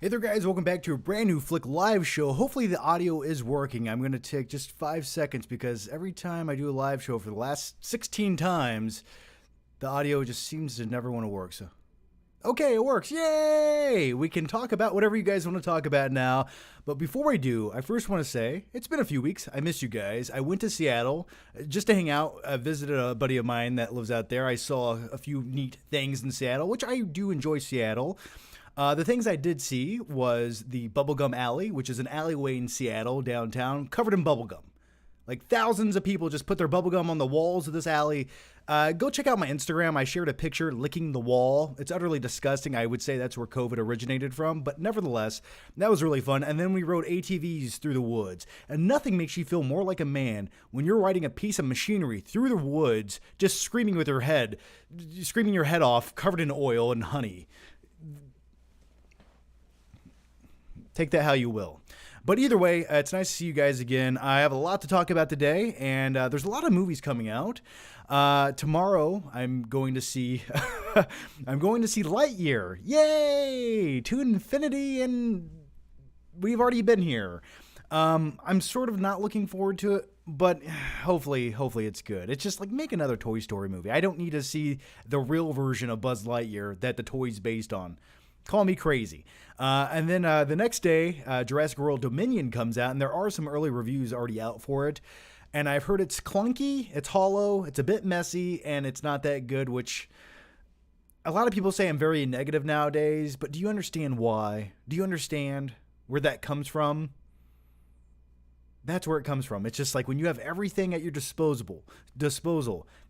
Hey there guys, welcome back to a brand new Flick live show. Hopefully the audio is working. I'm going to take just 5 seconds because every time I do a live show for the last 16 times, the audio just seems to never want to work. So, okay, it works. Yay! We can talk about whatever you guys want to talk about now. But before I do, I first want to say, it's been a few weeks. I missed you guys. I went to Seattle just to hang out. I visited a buddy of mine that lives out there. I saw a few neat things in Seattle, which I do enjoy Seattle. The things I did see was the Bubblegum Alley, which is an alleyway in Seattle, downtown, covered in bubblegum. Like thousands of people just put their bubblegum on the walls of this alley. Go check out my Instagram. I shared a picture licking the wall. It's utterly disgusting. I would say that's where COVID originated from. But nevertheless, that was really fun. And then we rode ATVs through the woods. And nothing makes you feel more like a man when you're riding a piece of machinery through the woods, just screaming with your head, screaming your head off, covered in oil and honey. Take that how you will. But either way, it's nice to see you guys again. I have a lot to talk about today, and there's a lot of movies coming out. Tomorrow, I'm going to see Lightyear. Yay! To infinity, and we've already been here. I'm sort of not looking forward to it, but hopefully it's good. It's just like, make another Toy Story movie. I don't need to see the real version of Buzz Lightyear that the toy's based on. Call me crazy. And then the next day, Jurassic World Dominion comes out, and there are some early reviews already out for it. And I've heard it's clunky, it's hollow, it's a bit messy, and it's not that good, which a lot of people say I'm very negative nowadays, but do you understand why? Do you understand where that comes from? That's where it comes from. It's just like when you have everything at your disposal,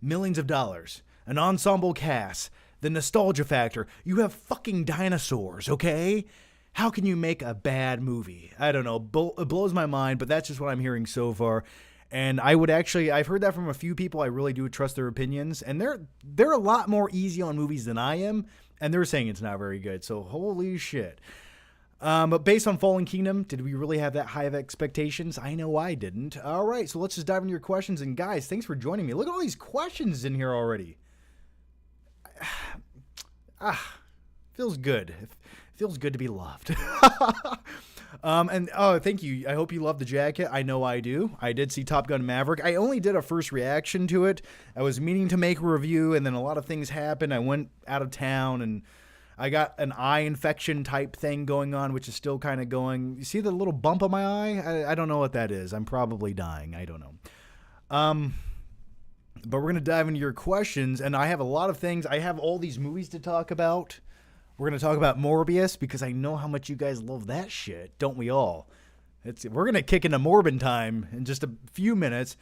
millions of dollars, an ensemble cast, the nostalgia factor. You have fucking dinosaurs, okay? How can you make a bad movie? I don't know. It blows my mind, but that's just what I'm hearing so far. And I've heard that from a few people. I really do trust their opinions. And they're a lot more easy on movies than I am. And they're saying it's not very good. So holy shit. But based on Fallen Kingdom, did we really have that high of expectations? I know I didn't. All right, so let's just dive into your questions. And guys, thanks for joining me. Look at all these questions in here already. Feels good. It feels good to be loved. And thank you. I hope you love the jacket. I know I do. I did see Top Gun Maverick. I only did a first reaction to it. I was meaning to make a review, and then a lot of things happened. I went out of town, and I got an eye infection type thing going on, which is still kind of going. You see the little bump on my eye? I don't know what that is. I'm probably dying. I don't know. But we're going to dive into your questions, and I have a lot of things. I have all these movies to talk about. We're going to talk about Morbius, because I know how much you guys love that shit, don't we all? We're going to kick into Morbin time in just a few minutes.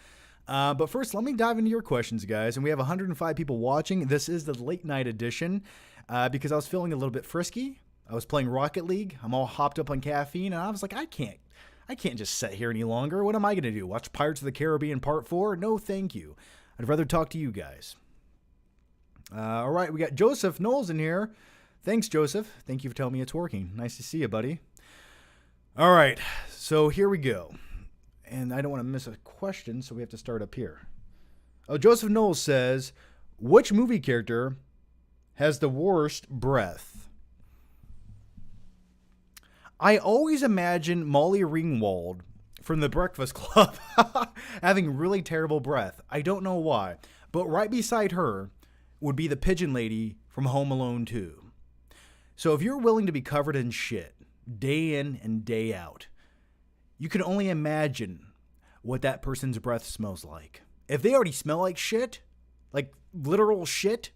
But first, let me dive into your questions, guys. And we have 105 people watching. This is the late night edition, because I was feeling a little bit frisky. I was playing Rocket League. I'm all hopped up on caffeine, and I was like, I can't just sit here any longer. What am I going to do? Watch Pirates of the Caribbean Part 4? No, thank you. I'd rather talk to you guys. All right, we got Joseph Knowles in here. Thanks, Joseph. Thank you for telling me it's working. Nice to see you, buddy. All right, so here we go. And I don't want to miss a question, so we have to start up here. Oh, Joseph Knowles says, which movie character has the worst breath? I always imagine Molly Ringwald from The Breakfast Club having really terrible breath. I don't know why. But right beside her would be the pigeon lady from Home Alone 2. So if you're willing to be covered in shit day in and day out, you can only imagine what that person's breath smells like. If they already smell like shit, like literal shit,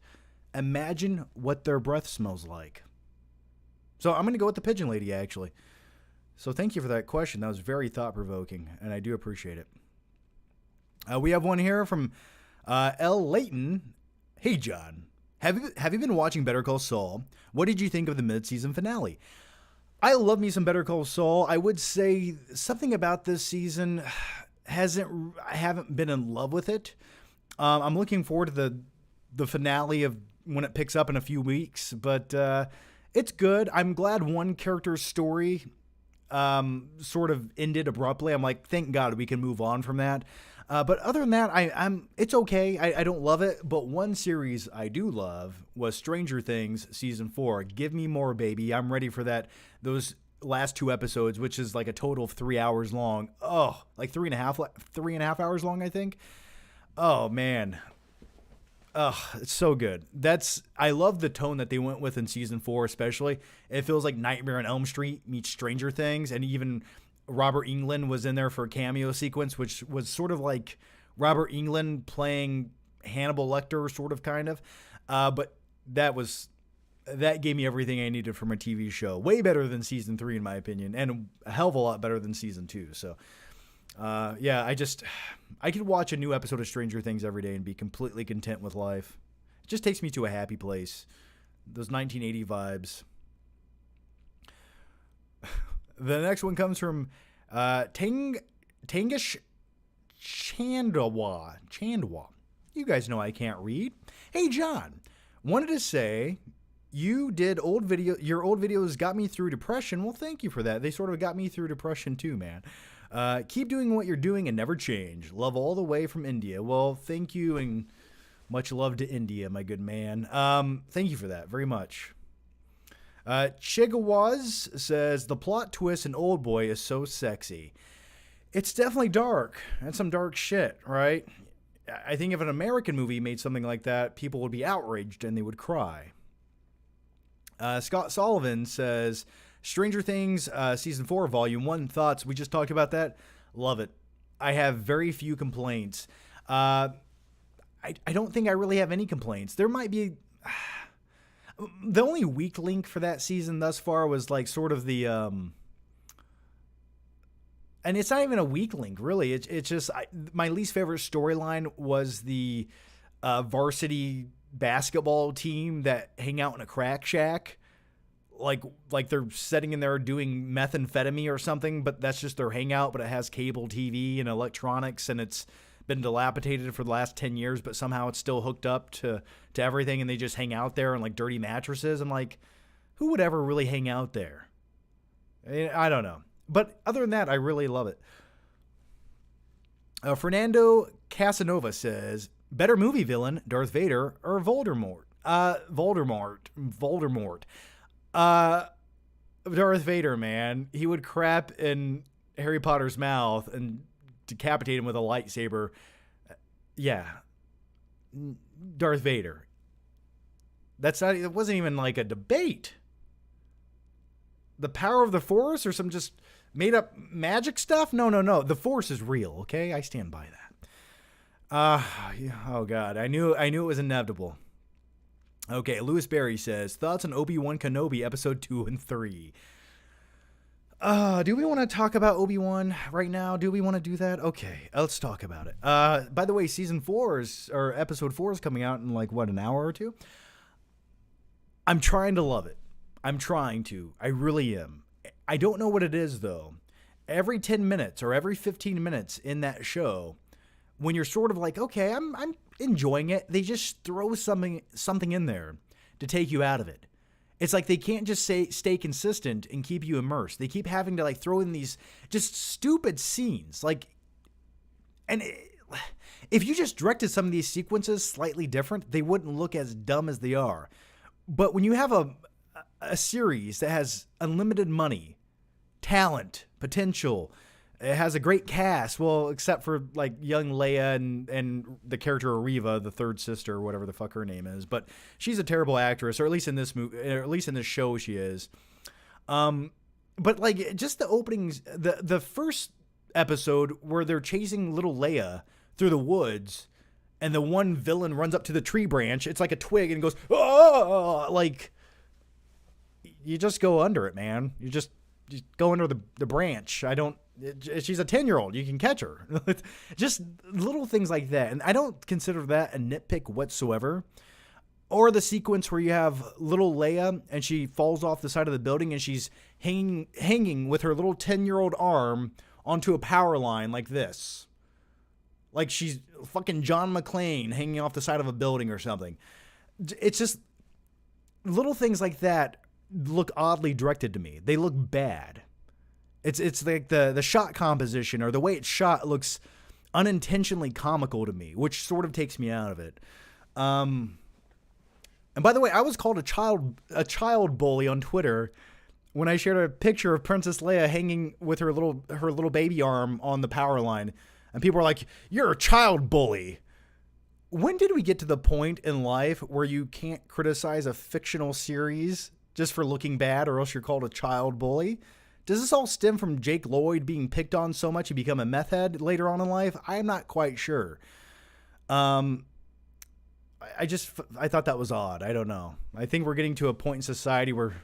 imagine what their breath smells like. So I'm going to go with the pigeon lady, actually. So thank you for that question. That was very thought-provoking, and I do appreciate it. We have one here from L. Layton. Hey, John. Have you been watching Better Call Saul? What did you think of the mid-season finale? I love me some Better Call Saul. I would say something about this season I haven't been in love with it. I'm looking forward to the finale of when it picks up in a few weeks, but it's good. I'm glad one character's story sort of ended abruptly. I'm like, thank God we can move on from that. But other than that, it's okay. I don't love it. But one series I do love was Stranger Things Season 4. Give me more, baby. I'm ready for that. Those last 2 episodes, which is like a total of 3 hours long. Oh, like 3.5 hours long, I think. Oh man. Oh, it's so good. I love the tone that they went with in season 4, especially. It feels like Nightmare on Elm Street meets Stranger Things, and even Robert Englund was in there for a cameo sequence, which was sort of like Robert Englund playing Hannibal Lecter, sort of, kind of. But that gave me everything I needed from a TV show. Way better than season 3, in my opinion, and a hell of a lot better than season 2. So, yeah, I could watch a new episode of Stranger Things every day and be completely content with life. It just takes me to a happy place. Those 1980 vibes. The next one comes from Tangish Chandwa. You guys know I can't read. Hey, John, wanted to say your old videos got me through depression. Well, thank you for that. They sort of got me through depression too, man. Keep doing what you're doing and never change. Love all the way from India. Well, thank you, and much love to India, my good man. Thank you for that very much. Chigawaz says, the plot twist in Oldboy is so sexy. It's definitely dark. That's some dark shit, right? I think if an American movie made something like that, people would be outraged and they would cry. Scott Sullivan says, Stranger Things, Season 4, Volume 1, thoughts. We just talked about that. Love it. I have very few complaints. I don't think I really have any complaints. There might be... The only weak link for that season thus far was like sort of the... And it's not even a weak link, really. It's just... my least favorite storyline was the varsity basketball team that hang out in a crack shack. Like they're sitting in there doing methamphetamine or something, but that's just their hangout, but it has cable TV and electronics, and it's been dilapidated for the last 10 years, but somehow it's still hooked up to everything, and they just hang out there on like dirty mattresses. I'm like, who would ever really hang out there? I don't know. But other than that, I really love it. Fernando Casanova says, better movie villain, Darth Vader or Voldemort? Voldemort. Darth Vader, man. He would crap in Harry Potter's mouth and decapitate him with a lightsaber. Yeah. Darth Vader. It wasn't even like a debate. The power of the Force or some just made up magic stuff? No. The Force is real, okay? I stand by that. Oh God. I knew it was inevitable. Okay, Lewis Berry says, thoughts on Obi-Wan Kenobi episode 2 and 3. Do we want to talk about Obi-Wan right now? Do we want to do that? Okay, let's talk about it. By the way, episode 4 is coming out in like, what, an hour or two? I'm trying to love it. I'm trying to. I really am. I don't know what it is, though. Every 10 minutes or every 15 minutes in that show, when you're sort of like, okay, I'm enjoying it, they just throw something in there to take you out of it. It's like they can't just stay consistent and keep you immersed. They keep having to like throw in these just stupid scenes. If you just directed some of these sequences slightly different, they wouldn't look as dumb as they are. But when you have a series that has unlimited money, talent, potential, it has a great cast, well, except for like young Leia and the character Ariva, the third sister, or whatever the fuck her name is. But she's a terrible actress, or at least in this movie, or at least in this show, she is. But like just the openings, the first episode where they're chasing little Leia through the woods, and the one villain runs up to the tree branch. It's like a twig and goes, oh, like you just go under it, man. You just go under the branch. She's a 10-year-old. You can catch her. Just little things like that. And I don't consider that a nitpick whatsoever. Or the sequence where you have little Leia and she falls off the side of the building and she's hanging with her little 10-year-old arm onto a power line like this. Like she's fucking John McClane hanging off the side of a building or something. It's just little things like that look oddly directed to me. They look bad. It's like the shot composition or the way it's shot looks unintentionally comical to me, which sort of takes me out of it. And by the way, I was called a child bully on Twitter when I shared a picture of Princess Leia hanging with her little baby arm on the power line, and people are like, "You're a child bully." When did we get to the point in life where you can't criticize a fictional series just for looking bad, or else you're called a child bully? Does this all stem from Jake Lloyd being picked on so much he become a meth head later on in life? I'm not quite sure. I thought that was odd. I don't know. I think we're getting to a point in society where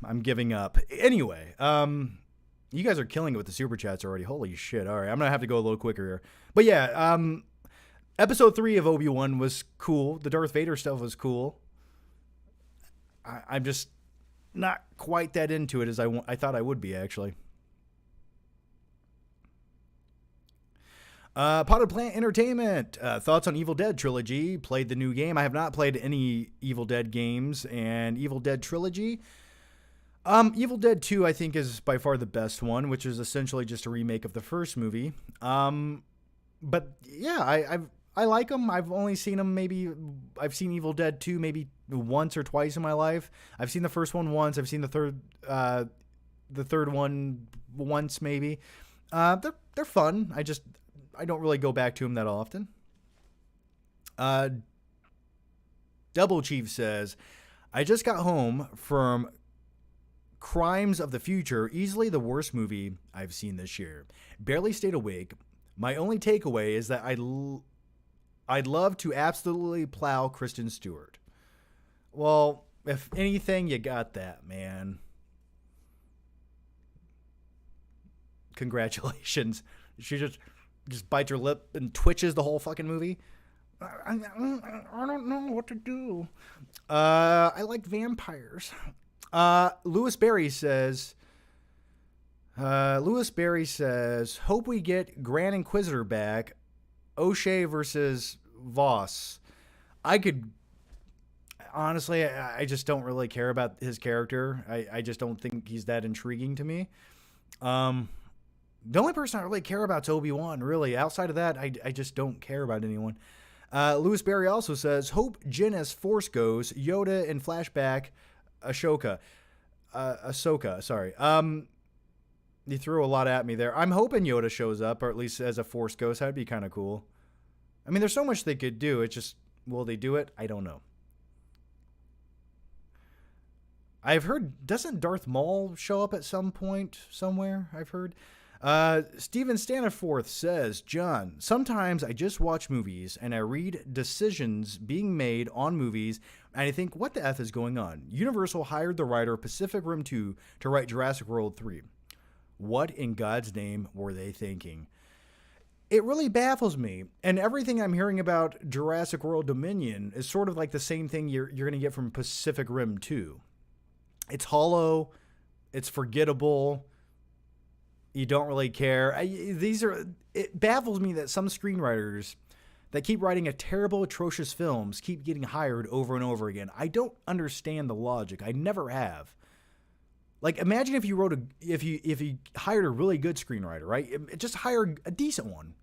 I'm giving up. Anyway, you guys are killing it with the super chats already. Holy shit. All right. I'm going to have to go a little quicker here. But yeah, episode 3 of Obi-Wan was cool. The Darth Vader stuff was cool. I'm just not quite that into it as I thought I would be, actually. Potted Plant Entertainment. Thoughts on Evil Dead Trilogy. Played the new game. I have not played any Evil Dead games. And Evil Dead Trilogy. Evil Dead 2, I think, is by far the best one, which is essentially just a remake of the first movie. But yeah, I like them. I've only seen them I've seen Evil Dead 2 maybe once or twice in my life. I've seen the first one once. I've seen the third one once maybe. They're fun. I don't really go back to them that often. Double Chief says, I just got home from Crimes of the Future, easily the worst movie I've seen this year. Barely stayed awake. My only takeaway is that I'd love to absolutely plow Kristen Stewart. Well, if anything, you got that, man. Congratulations. She just bites her lip and twitches the whole fucking movie. I don't know what to do. I like vampires. Lewis Berry says, hope we get Grand Inquisitor back. O'Shea versus Voss. Honestly, I just don't really care about his character. I just don't think he's that intriguing to me. The only person I really care about is Obi-Wan, really. Outside of that, I just don't care about anyone. Lewis Berry also says, hope Jyn as Force Ghost, Yoda in flashback, Ahsoka, sorry. You threw a lot at me there. I'm hoping Yoda shows up, or at least as a Force Ghost. That'd be kind of cool. I mean, there's so much they could do. It's just, will they do it? I don't know. I've heard, doesn't Darth Maul show up at some point somewhere? I've heard. Steven Staniforth says, John, sometimes I just watch movies and I read decisions being made on movies and I think, what the F is going on? Universal hired the writer of Pacific Rim 2 to write Jurassic World 3. What in God's name were they thinking? It really baffles me. And everything I'm hearing about Jurassic World Dominion is sort of like the same thing you're going to get from Pacific Rim 2. It's hollow. It's forgettable. You don't really care. It baffles me that some screenwriters that keep writing a terrible, atrocious films keep getting hired over and over again. I don't understand the logic. I never have. Like, imagine if you if you hired a really good screenwriter, right? Just hire a decent one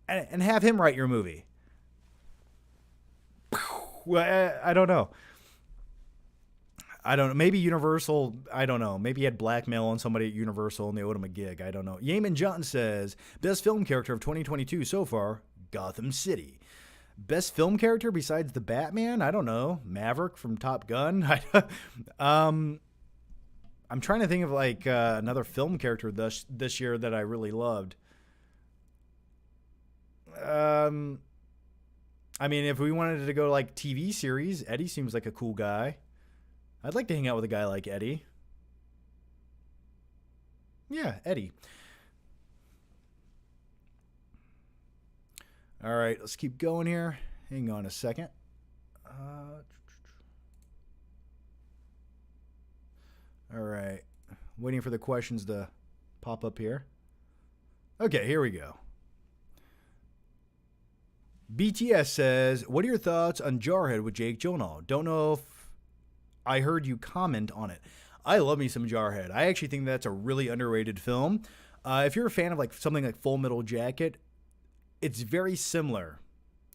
and have him write your movie. I don't know. Maybe Universal, I don't know. Maybe he had blackmail on somebody at Universal and they owed him a gig. I don't know. Yeaman Johnson says, best film character of 2022 so far, Gotham City. Best film character besides the Batman? I don't know. Maverick from Top Gun? I'm trying to think of like another film character this year that I really loved. I mean, if we wanted to go like TV series, Eddie seems like a cool guy. I'd like to hang out with a guy like Eddie. Yeah, Eddie. All right, let's keep going here. Hang on a second. All right. Waiting for the questions to pop up here. Okay, here we go. BTS says, what are your thoughts on Jarhead with Jake Gyllenhaal? Don't know if I heard you comment on it. I love me some Jarhead. I actually think that's a really underrated film. If you're a fan of like something like Full Metal Jacket, it's very similar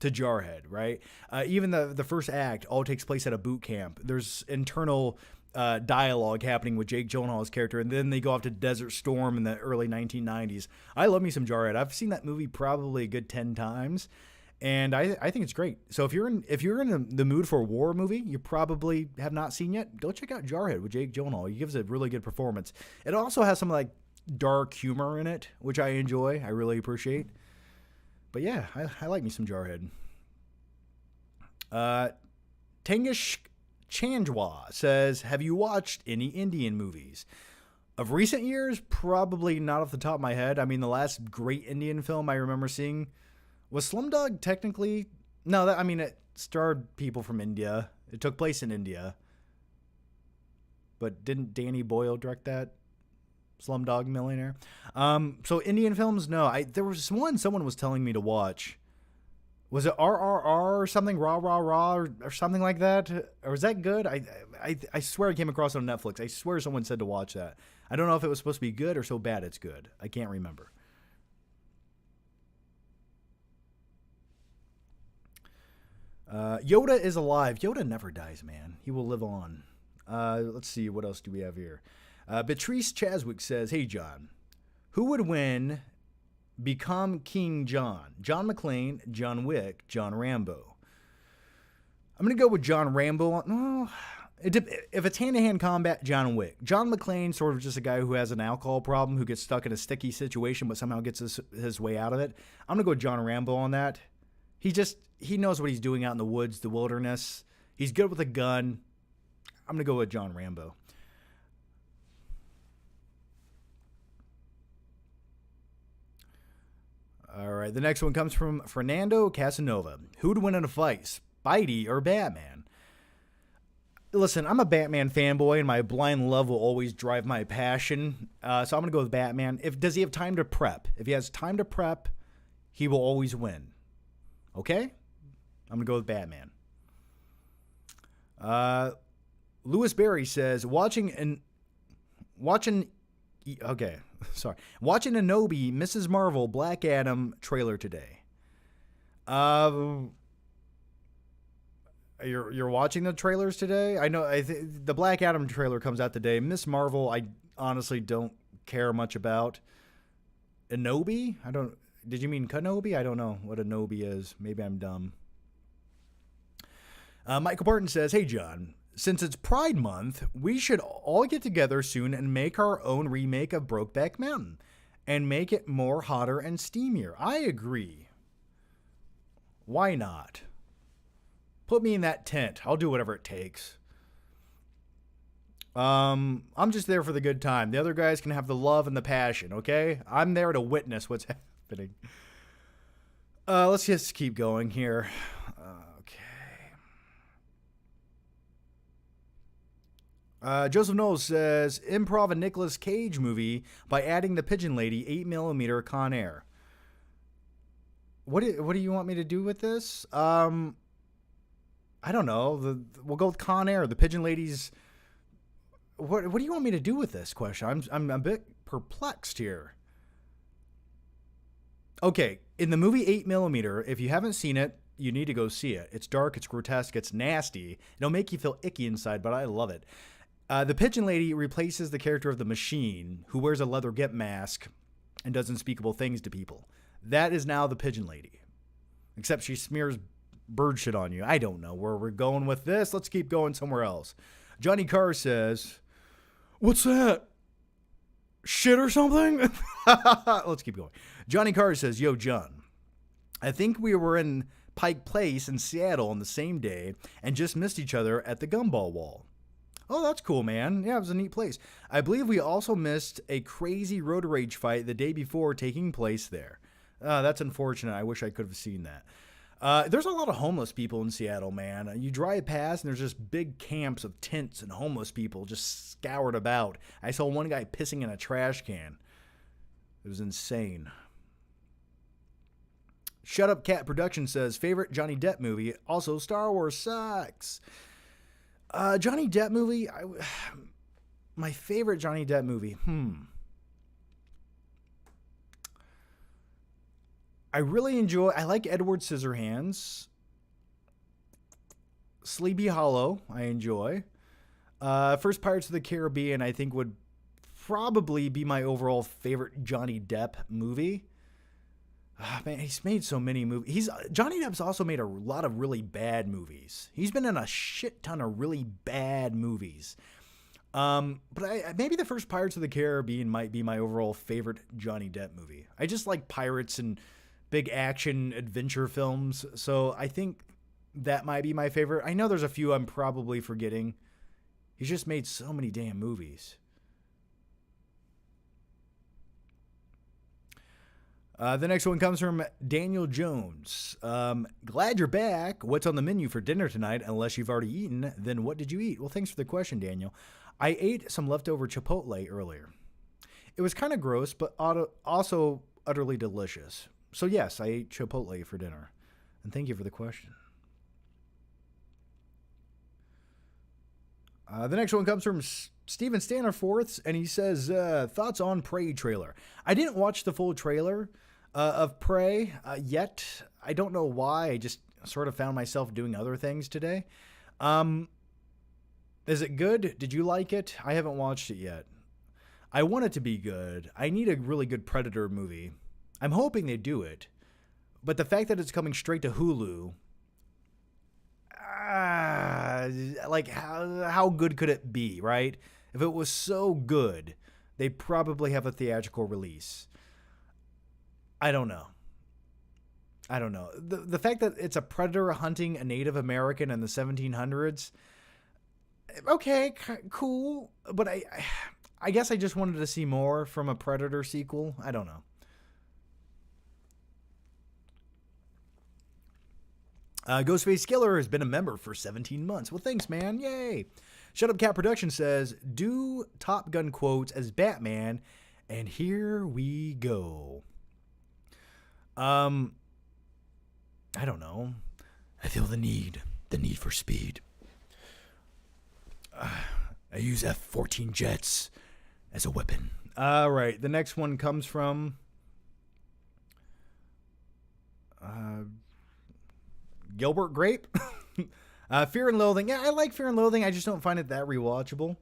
to Jarhead, right? Even the first act all takes place at a boot camp. There's internal dialogue happening with Jake Gyllenhaal's character, and then they go off to Desert Storm in the early 1990s. I love me some Jarhead. I've seen that movie probably a good 10 times, and I think it's great. So if you're in the mood for a war movie you probably have not seen yet, go check out Jarhead with Jake Gyllenhaal. He gives a really good performance. It also has some like dark humor in it, which I enjoy. I really appreciate. But yeah, I like me some Jarhead. Tengish Chandwa says, have you watched any Indian movies? Of recent years, probably not off the top of my head. I mean, the last great Indian film I remember seeing was Slumdog technically. No, it starred people from India. It took place in India. But didn't Danny Boyle direct that? Slumdog Millionaire. So Indian films, no. There was one someone was telling me to watch. Was it RRR or something? Rah, rah, rah, or something like that? Or was that good? I swear I came across it on Netflix. I swear someone said to watch that. I don't know if it was supposed to be good or so bad it's good. I can't remember. Yoda is alive. Yoda never dies, man. He will live on. Let's see. What else do we have here? Beatrice Chaswick says, hey, John, who would win become King John? John McClane, John Wick, John Rambo. I'm going to go with John Rambo. No, if it's hand-to-hand combat, John Wick. John McClane, sort of just a guy who has an alcohol problem, who gets stuck in a sticky situation, but somehow gets his way out of it. I'm going to go with John Rambo on that. He knows what he's doing out in the woods, the wilderness. He's good with a gun. I'm going to go with John Rambo. All right, the next one comes from Fernando Casanova. Who'd win in a fight, Spidey or Batman? Listen, I'm a Batman fanboy, and my blind love will always drive my passion. So I'm going to go with Batman. Does he have time to prep? If he has time to prep, he will always win. Okay? I'm going to go with Batman. Lewis Berry says, watching Kenobi, Mrs. Marvel, Black Adam trailer today. You're watching the trailers today? I know the Black Adam trailer comes out today. Miss Marvel, I honestly don't care much about. Kenobi? Did you mean Kenobi? I don't know what a Nobi is. Maybe I'm dumb. Michael Barton says, hey, John, since it's Pride Month, we should all get together soon and make our own remake of Brokeback Mountain and make it more hotter and steamier. I agree. Why not? Put me in that tent. I'll do whatever it takes. I'm just there for the good time. The other guys can have the love and the passion, okay? I'm there to witness what's happening. Let's just keep going here. Joseph Knowles says, improv a Nicolas Cage movie by adding the Pigeon Lady 8mm Con Air. What do you want me to do with this? I don't know. We'll go with Con Air. The Pigeon Lady's... What do you want me to do with this question? I'm a bit perplexed here. Okay, in the movie 8mm, if you haven't seen it, you need to go see it. It's dark, it's grotesque, it's nasty. It'll make you feel icky inside, but I love it. The Pigeon Lady replaces the character of the Machine, who wears a leather get mask and does unspeakable things to people. That is now the Pigeon Lady. Except she smears bird shit on you. I don't know where we're going with this. Let's keep going somewhere else. Johnny Carr says, what's that? Shit or something? Let's keep going. Johnny Carr says, yo, John, I think we were in Pike Place in Seattle on the same day and just missed each other at the Gumball Wall. Oh, that's cool, man. Yeah, it was a neat place. I believe we also missed a crazy road rage fight the day before taking place there. That's unfortunate. I wish I could have seen that. There's a lot of homeless people in Seattle, man. You drive past and there's just big camps of tents and homeless people just scoured about. I saw one guy pissing in a trash can. It was insane. Shut Up Cat Production says, favorite Johnny Depp movie. Also, Star Wars sucks. Johnny Depp movie. My favorite Johnny Depp movie. I like Edward Scissorhands. Sleepy Hollow, I enjoy. First Pirates of the Caribbean, I think, would probably be my overall favorite Johnny Depp movie. Man, he's made so many movies. Johnny Depp's also made a lot of really bad movies. He's been in a shit ton of really bad movies. But maybe the first Pirates of the Caribbean might be my overall favorite Johnny Depp movie. I just like pirates and big action adventure films, so I think that might be my favorite. I know there's a few I'm probably forgetting. He's just made so many damn movies. The next one comes from Daniel Jones. Glad you're back. What's on the menu for dinner tonight? Unless you've already eaten, then what did you eat? Well, thanks for the question, Daniel. I ate some leftover Chipotle earlier. It was kind of gross, but also utterly delicious. So yes, I ate Chipotle for dinner. And thank you for the question. The next one comes from Steven Stannerforth, and he says, thoughts on Prey trailer. I didn't watch the full trailer of Prey yet. I don't know why. I just sort of found myself doing other things today. Is it good? Did you like it? I haven't watched it yet. I want it to be good. I need a really good Predator movie. I'm hoping they do it. But the fact that it's coming straight to Hulu, like how good could it be, right? If it was so good, they'd probably have a theatrical release. I don't know. The fact that it's a predator hunting a Native American in the 1700s, okay, cool. But I guess I just wanted to see more from a Predator sequel. I don't know. Ghostface Killer has been a member for 17 months. Well, thanks, man. Yay. Shut Up Cat Production says, do Top Gun quotes as Batman, and here we go. I don't know. I feel the need for speed. I use F-14 jets as a weapon. All right, the next one comes from Gilbert Grape. Fear and Loathing. Yeah, I like Fear and Loathing. I just don't find it that rewatchable.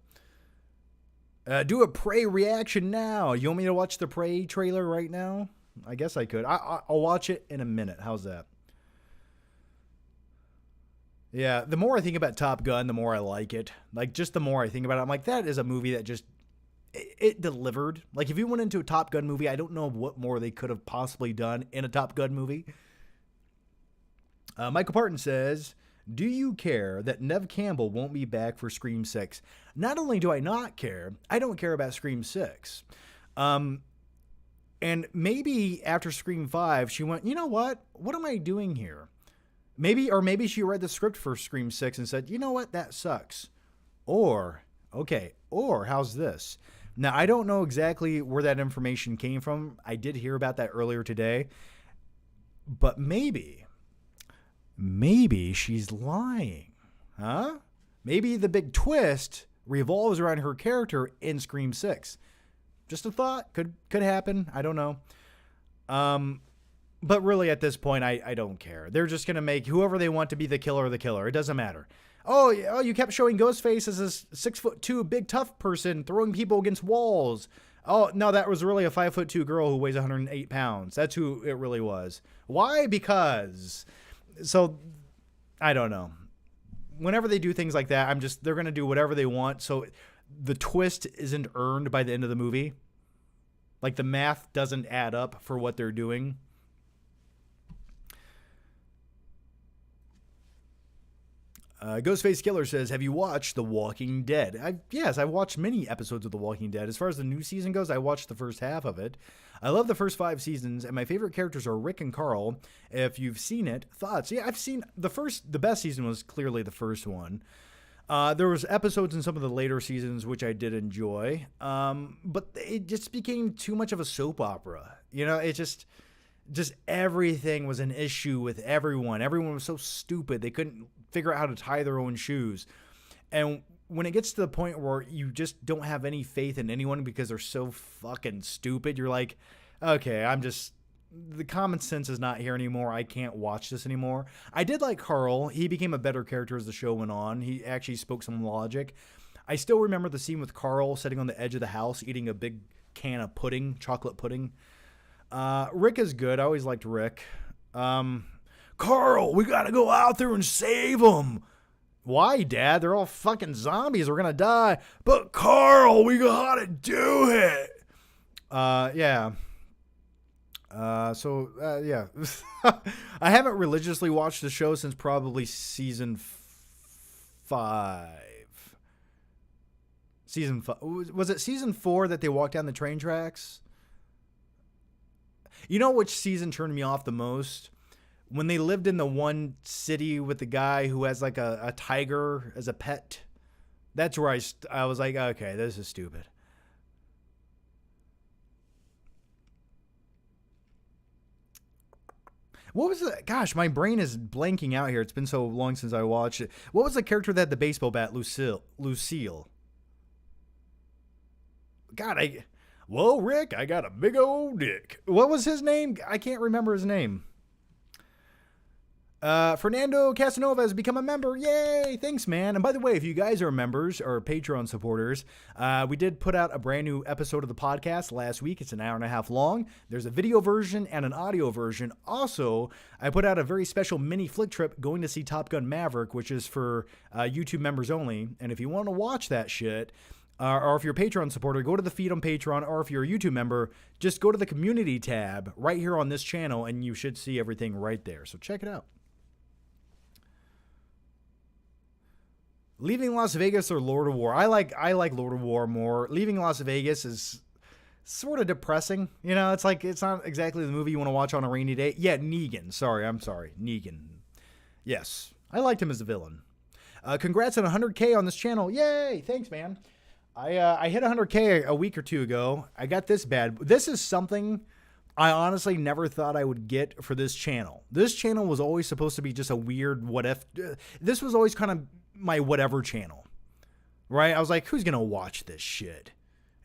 Do a Prey reaction now. You want me to watch the Prey trailer right now? I guess I could. I'll watch it in a minute. How's that? Yeah, the more I think about Top Gun, the more I like it. Like, just the more I think about it, I'm like, that is a movie that just, it delivered. Like, if you went into a Top Gun movie, I don't know what more they could have possibly done in a Top Gun movie. Michael Parton says, do you care that Neve Campbell won't be back for Scream 6? Not only do I not care, I don't care about Scream 6. And maybe after Scream 5, she went, you know what? What am I doing here? Maybe she read the script for Scream 6 and said, you know what? That sucks. Or how's this? Now, I don't know exactly where that information came from. I did hear about that earlier today. But maybe she's lying. Huh? Maybe the big twist revolves around her character in Scream 6. Just a thought. Could happen. I don't know. But really at this point, I don't care. They're just going to make whoever they want to be the killer. It doesn't matter. Oh, you kept showing Ghostface as a 6'2" big tough person throwing people against walls. Oh, no, that was really a 5'2" girl who weighs 108 pounds. That's who it really was. Why? Because. So, I don't know. Whenever they do things like that, they're going to do whatever they want. So the twist isn't earned by the end of the movie. Like, the math doesn't add up for what they're doing. Ghostface Killer says, have you watched The Walking Dead? Yes, I've watched many episodes of The Walking Dead. As far as the new season goes, I watched the first half of it. I love the first 5 seasons, and my favorite characters are Rick and Carl. If you've seen it, thoughts? Yeah, I've seen the best season was clearly the first one. There was episodes in some of the later seasons which I did enjoy, but it just became too much of a soap opera. You know, it just everything was an issue with everyone. Everyone was so stupid. They couldn't figure out how to tie their own shoes. And when it gets to the point where you just don't have any faith in anyone because they're so fucking stupid, you're like, okay, the common sense is not here anymore. I can't watch this anymore. I did like Carl. He became a better character as the show went on. He actually spoke some logic. I still remember the scene with Carl sitting on the edge of the house eating a big can of pudding, chocolate pudding. Rick is good. I always liked Rick. Carl, we gotta go out there and save them. Why, Dad? They're all fucking zombies. We're gonna die. But Carl, we gotta do it. Yeah. Yeah. I haven't religiously watched the show since probably season 5. Season 5. Was it season 4 that they walked down the train tracks? You know which season turned me off the most? When they lived in the one city with the guy who has like a tiger as a pet. That's where I was like, okay, this is stupid. What was the... Gosh, my brain is blanking out here. It's been so long since I watched it. What was the character that had the baseball bat? Lucille. God, Whoa, Rick, I got a big old dick. What was his name? I can't remember his name. Fernando Casanova has become a member. Yay! Thanks, man. And by the way, if you guys are members or Patreon supporters, we did put out a brand new episode of the podcast last week. It's an hour and a half long. There's a video version and an audio version. Also, I put out a very special mini flick trip going to see Top Gun Maverick, which is for YouTube members only. And if you want to watch that shit, or if you're a Patreon supporter, go to the feed on Patreon, or if you're a YouTube member, just go to the community tab right here on this channel, and you should see everything right there. So check it out. Leaving Las Vegas or Lord of War? I like Lord of War more. Leaving Las Vegas is sort of depressing. You know, it's like, it's not exactly the movie you want to watch on a rainy day. Yeah, Negan. I'm sorry. Negan. Yes. I liked him as a villain. Congrats on 100K on this channel. Yay. Thanks, man. I hit 100K a week or two ago. I got this bad. This is something I honestly never thought I would get for this channel. This channel was always supposed to be just a weird what if. This was always kind of my whatever channel, right? I was like, who's going to watch this shit?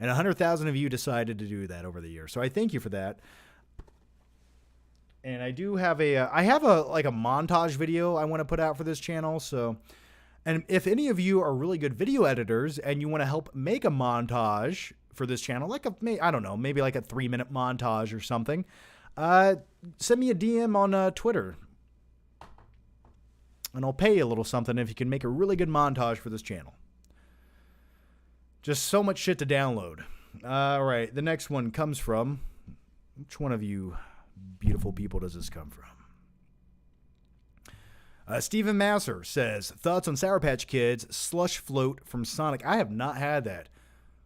And 100,000 of you decided to do that over the year. So I thank you for that. And I do have I have a montage video I want to put out for this channel. So, and if any of you are really good video editors and you want to help make a montage for this channel, I don't know, maybe like a 3-minute montage or something, send me a DM on Twitter. And I'll pay you a little something if you can make a really good montage for this channel. Just so much shit to download. All right, the next one comes from... Which one of you beautiful people does this come from? Stephen Masser says, thoughts on Sour Patch Kids slush float from Sonic. I have not had that.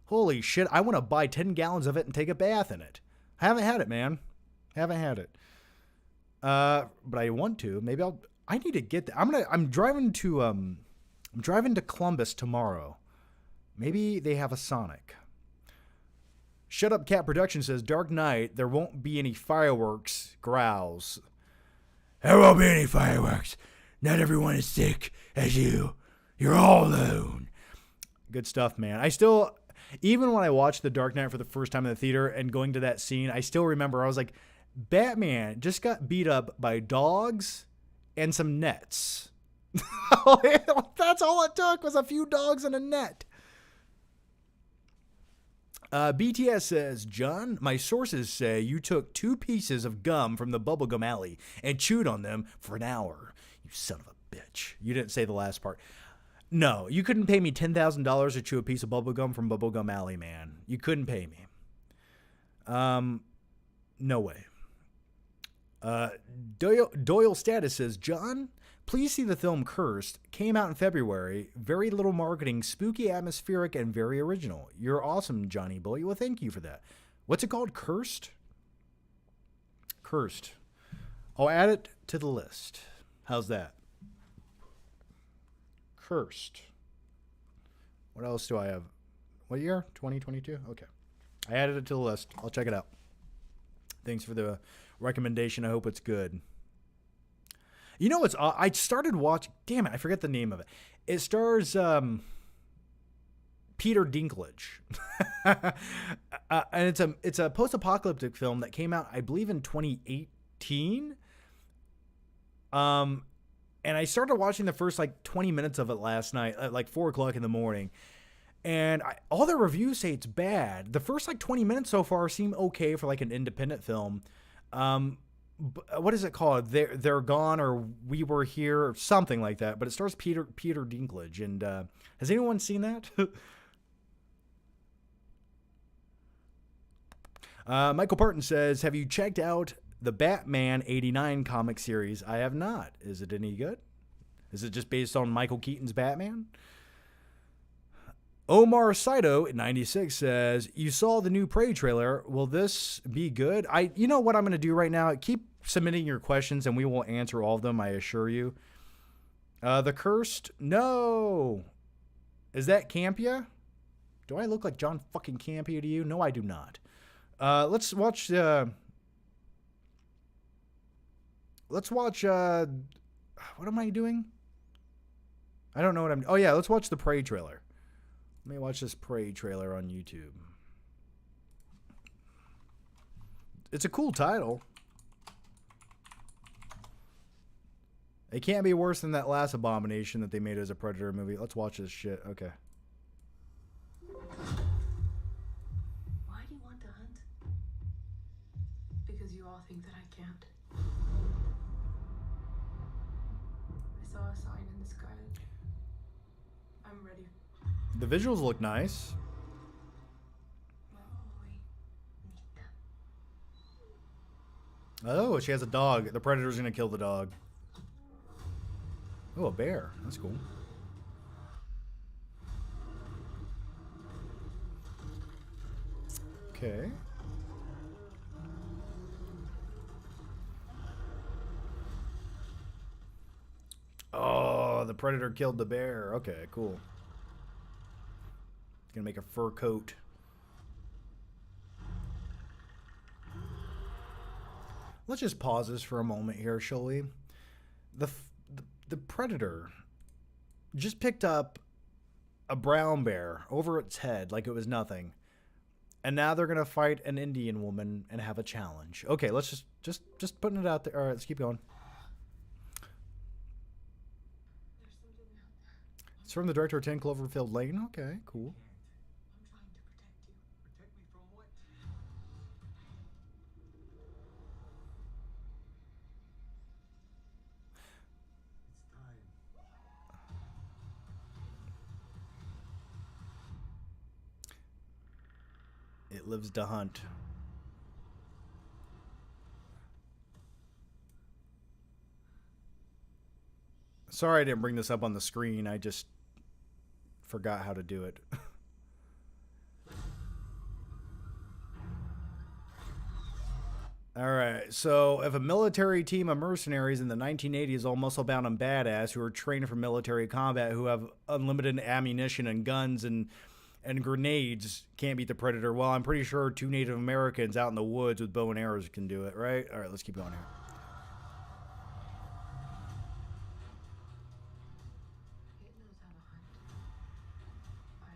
Holy shit, I want to buy 10 gallons of it and take a bath in it. I haven't had it, man. Haven't had it. But I want to. Maybe I need to get that. I'm driving to Columbus tomorrow. Maybe they have a Sonic. Shut Up Cat Production says, Dark Knight, there won't be any fireworks. Growls. There won't be any fireworks. Not everyone is sick as you. You're all alone. Good stuff, man. Even when I watched The Dark Knight for the first time in the theater and going to that scene, I still remember, I was like, Batman just got beat up by dogs and some nets. That's all it took, was a few dogs and a net. BTS says, John, my sources say you took 2 pieces of gum from the bubblegum alley and chewed on them for an hour. You son of a bitch. You didn't say the last part. No, you couldn't pay me $10,000 to chew a piece of bubblegum from Bubblegum Alley, man. You couldn't pay me. No way. Doyle Status says, John, please see the film Cursed. Came out in February. Very little marketing, spooky, atmospheric, and very original. You're awesome, Johnny Boy. Well, thank you for that. What's it called? Cursed? Cursed. I'll add it to the list. How's that? Cursed. What else do I have? What year? 2022? Okay. I added it to the list. I'll check it out. Thanks for the recommendation. I hope it's good. You know what's... I started watching... Damn it, I forget the name of it. It stars Peter Dinklage. And it's a post-apocalyptic film that came out, I believe, in 2018. And I started watching the first 20 minutes of it last night at 4 o'clock in the morning. And all the reviews say it's bad. The first like 20 minutes so far seem okay for like an independent film. What is it called? They're Gone, or We Were Here, or something like that. But it stars Peter Dinklage. And has anyone seen that? Michael Parton says, have you checked out the Batman 89 comic series? I have not. Is it any good? Is it just based on Michael Keaton's Batman? Omar Saito at 96 says, you saw the new Prey trailer. Will this be good? You know what I'm going to do right now? Keep submitting your questions and we will answer all of them, I assure you. The Cursed? No. Is that Campia? Do I look like John fucking Campia to you? No, I do not. Let's watch, what am I doing? I don't know what oh yeah, let's watch the Prey trailer. Let me watch this Prey trailer on YouTube. It's a cool title. It can't be worse than that last abomination that they made as a Predator movie. Let's watch this shit. Okay. Why do you want to hunt? Because you all think that I can't. I saw a sign in the sky. I'm ready. The visuals look nice. Oh, she has a dog. The Predator's gonna kill the dog. Oh, a bear. That's cool. Okay. Oh, the Predator killed the bear. Okay, cool. It's gonna make a fur coat. Let's just pause this for a moment here, shall we? The Predator just picked up a brown bear over its head like it was nothing. And now they're gonna fight an Indian woman and have a challenge. Okay, let's just putting it out there. All right, let's keep going. It's from the director of 10 Cloverfield Lane. Okay, cool. I'm trying to protect you. Protect me from what? It's time. It lives to hunt. Sorry I didn't bring this up on the screen. I just forgot how to do it. All right, so if a military team of mercenaries in the 1980s, all muscle-bound and badass who are trained for military combat, who have unlimited ammunition and guns and grenades, can't beat the Predator, well, I'm pretty sure 2 Native Americans out in the woods with bow and arrows can do it, right? All right, let's keep going here. It knows how to hunt.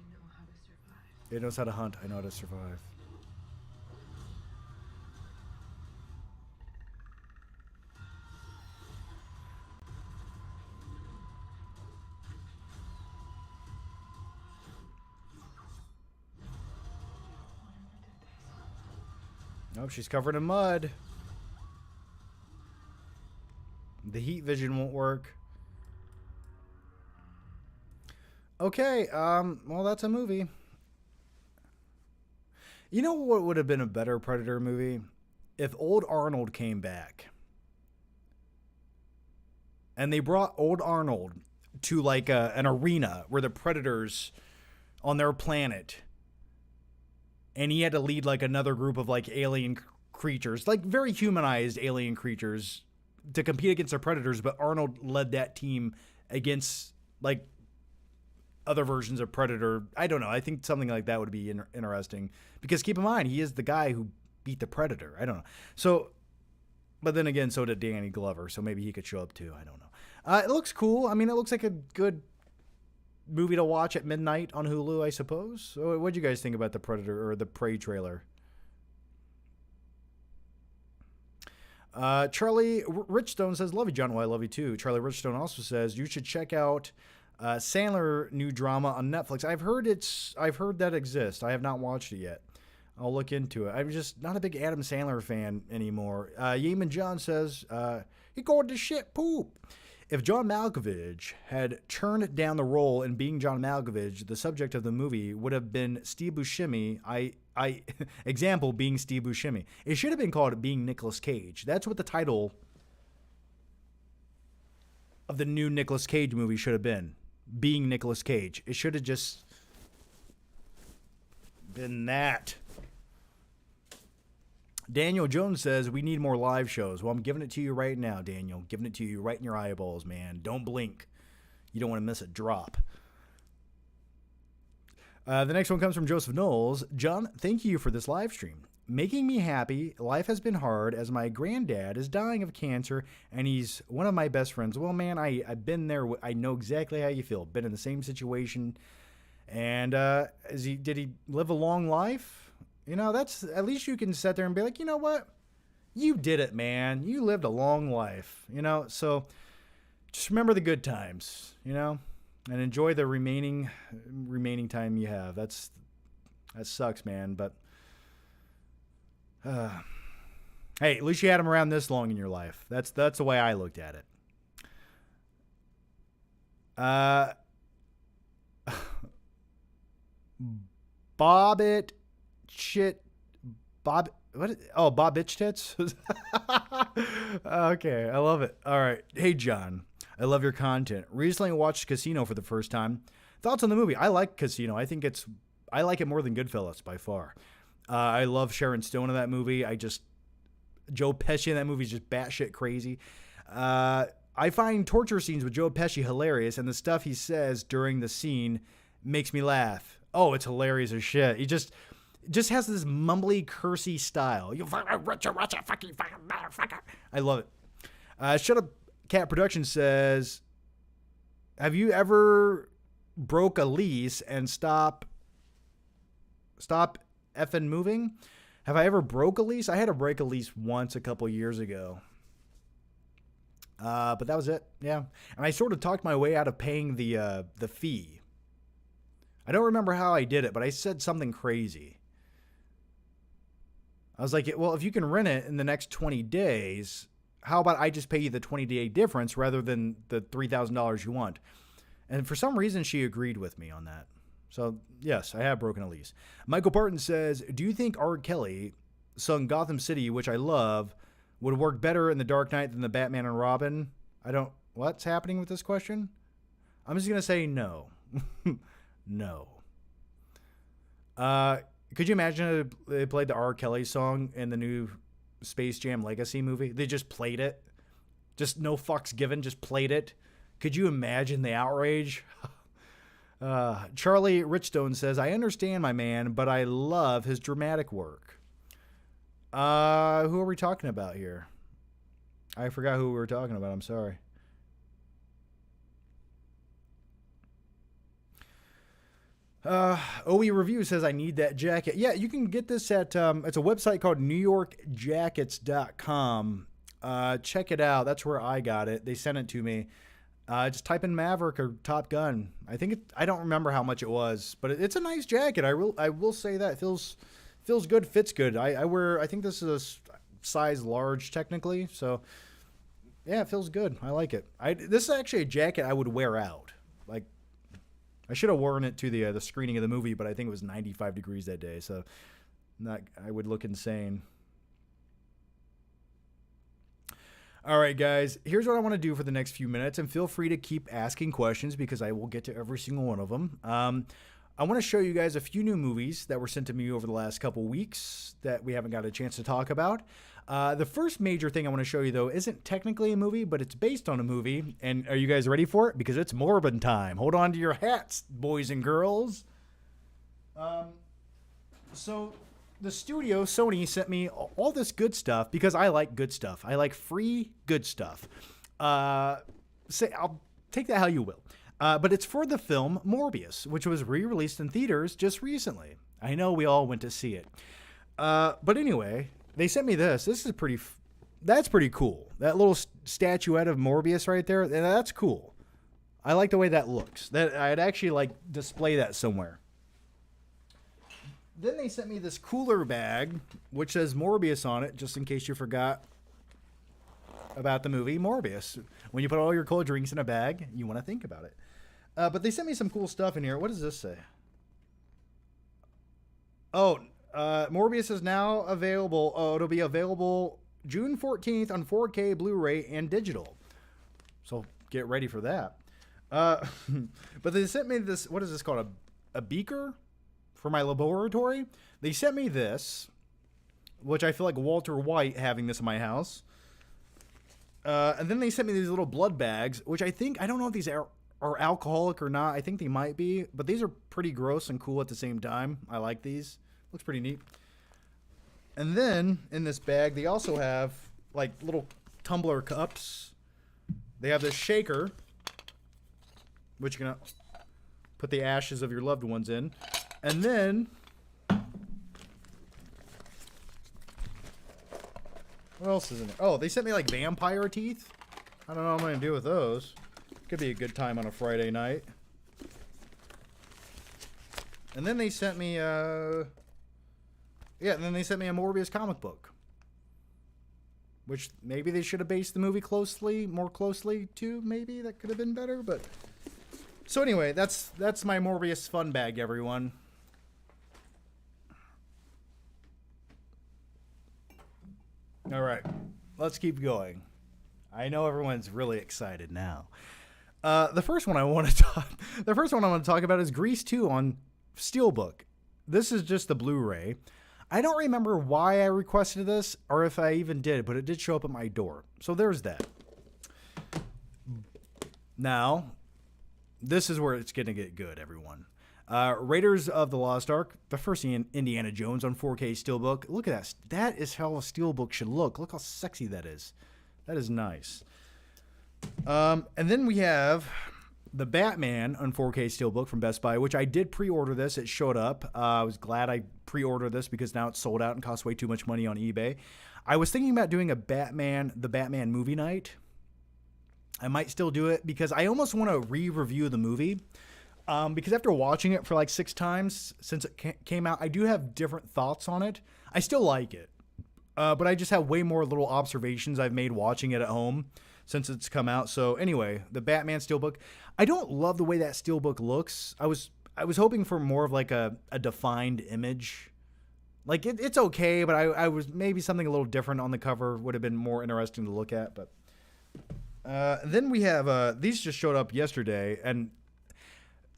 I know how to survive. It knows how to hunt. I know how to survive. Nope, she's covered in mud. The heat vision won't work. Okay, well, that's a movie. You know what would have been a better Predator movie? If old Arnold came back. And they brought old Arnold to like an arena where the Predators on their planet. And he had to lead like another group of like alien creatures, like very humanized alien creatures, to compete against the Predators. But Arnold led that team against like other versions of Predator. I don't know. I think something like that would be interesting, because keep in mind, he is the guy who beat the Predator. I don't know. So, but then again, so did Danny Glover. So maybe he could show up too. I don't know. It looks cool. I mean, it looks like a good movie to watch at midnight on Hulu, I suppose. So what'd you guys think about the Predator or the Prey trailer? Charlie Richstone says, love you, John. Well, I love you too. Charlie Richstone also says, you should check out Sandler new drama on Netflix. I've heard that exists. I have not watched it yet. I'll look into it. I'm just not a big Adam Sandler fan anymore. Yeaman John says, he called this shit poop. If John Malkovich had turned down the role in being John Malkovich, the subject of the movie would have been Steve Buscemi. Example being Steve Buscemi. It should have been called Being Nicolas Cage. That's what the title of the new Nicolas Cage movie should have been. Being Nicolas Cage. It should have just been that. Daniel Jones says, we need more live shows. Well, I'm giving it to you right now, Daniel. Giving it to you right in your eyeballs, man. Don't blink. You don't want to miss a drop. The next one comes from Joseph Knowles. John, thank you for this live stream. Making me happy. Life has been hard as my granddad is dying of cancer and he's one of my best friends. Well, man, I've been there. I know exactly how you feel. Been in the same situation. And did he live a long life? You know, that's at least you can sit there and be like, you know what? You did it, man. You lived a long life, you know? So just remember the good times, you know, and enjoy the remaining time you have. That sucks, man. But hey, at least you had him around this long in your life. That's the way I looked at it. Bobbit shit. Bob Bitch Tits. Okay, I love it. All right. Hey, John. I love your content. Recently watched Casino for the first time. Thoughts on the movie? I like Casino. I like it more than Goodfellas by far. I love Sharon Stone in that movie. Joe Pesci in that movie is just batshit crazy. I find torture scenes with Joe Pesci hilarious, and the stuff he says during the scene makes me laugh. Oh, it's hilarious as shit. He just has this mumbly, cursy style. You fucking motherfucker. I love it. Shut Up Cat Production says, have you ever broke a lease and stop effing moving? Have I ever broke a lease? I had to break a lease once a couple years ago. But that was it. Yeah. And I sort of talked my way out of paying the fee. I don't remember how I did it, but I said something crazy. I was like, well, if you can rent it in the next 20 days, how about I just pay you the 20-day difference rather than the $3,000 you want? And for some reason, she agreed with me on that. So, yes, I have broken a lease. Michael Barton says, do you think R. Kelly sung Gotham City, which I love, would work better in The Dark Knight than the Batman and Robin? What's happening with this question? I'm just going to say no. No. Could you imagine if they played the R. Kelly song in the new Space Jam Legacy movie? They just played it. Just no fucks given, just played it. Could you imagine the outrage? Charlie Richstone says, I understand my man, but I love his dramatic work. Who are we talking about here? I forgot who we were talking about. I'm sorry. OE Review says, I need that jacket. Yeah, you can get this at, it's a website called NewYorkJackets.com. Check it out. That's where I got it. They sent it to me. Just type in Maverick or Top Gun. I don't remember how much it was, but it's a nice jacket. I will say that. It feels good, fits good. I think this is a size large technically. So yeah, it feels good. I like it. This is actually a jacket I would wear out. Like, I should have worn it to the screening of the movie, but I think it was 95 degrees that day, so I would look insane. All right, guys, here's what I want to do for the next few minutes, and feel free to keep asking questions because I will get to every single one of them. I want to show you guys a few new movies that were sent to me over the last couple weeks that we haven't got a chance to talk about. The first major thing I want to show you, though, isn't technically a movie, but it's based on a movie. And are you guys ready for it? Because it's Morbin time. Hold on to your hats, boys and girls. So the studio, Sony, sent me all this good stuff because I like good stuff. I like free good stuff. I'll take that how you will. But it's for the film Morbius, which was re-released in theaters just recently. I know we all went to see it. But anyway, they sent me this. This is that's pretty cool. That little statuette of Morbius right there, that's cool. I like the way that looks. That I'd actually like display that somewhere. Then they sent me this cooler bag, which says Morbius on it, just in case you forgot about the movie Morbius. When you put all your cold drinks in a bag, you want to think about it. But they sent me some cool stuff in here. What does this say? Oh, Morbius is now available. Oh, it'll be available June 14th on 4K, Blu-ray, and digital. So get ready for that. But they sent me this, what is this called? A beaker for my laboratory? They sent me this, which I feel like Walter White having this in my house. And then they sent me these little blood bags, which I don't know if these are alcoholic or not. I think they might be, but these are pretty gross and cool at the same time. I like these. Looks pretty neat. And then in this bag, they also have like little tumbler cups. They have this shaker, which you're going to put the ashes of your loved ones in. And then, what else is in there? Oh, they sent me like vampire teeth. I don't know what I'm going to do with those. Could be a good time on a Friday night. And then they sent me, and then they sent me a Morbius comic book. Which maybe they should have based the movie more closely to. Maybe that could have been better, but. So anyway, that's my Morbius fun bag, everyone. All right, let's keep going. I know everyone's really excited now. The first one I want to talk about is Grease 2 on Steelbook. This is just the Blu-ray. I don't remember why I requested this or if I even did, but it did show up at my door. So there's that. Now, this is where it's going to get good, everyone. Raiders of the Lost Ark, the first Indiana Jones on 4K Steelbook. Look at that. That is how a Steelbook should look. Look how sexy that is. That is nice. And then we have the Batman on 4K Steelbook from Best Buy, which I did pre-order this. It showed up. I was glad I pre-ordered this because now it's sold out and costs way too much money on eBay. I was thinking about doing the Batman movie night. I might still do it because I almost want to re-review the movie. Because after watching it for like 6 times since it came out, I do have different thoughts on it. I still like it. But I just have way more little observations I've made watching it at home since it's come out. So anyway, the Batman Steelbook. I don't love the way that Steelbook looks. I was hoping for more of like a defined image. Like it's okay, but I was maybe something a little different on the cover would have been more interesting to look at. But then we have these just showed up yesterday, and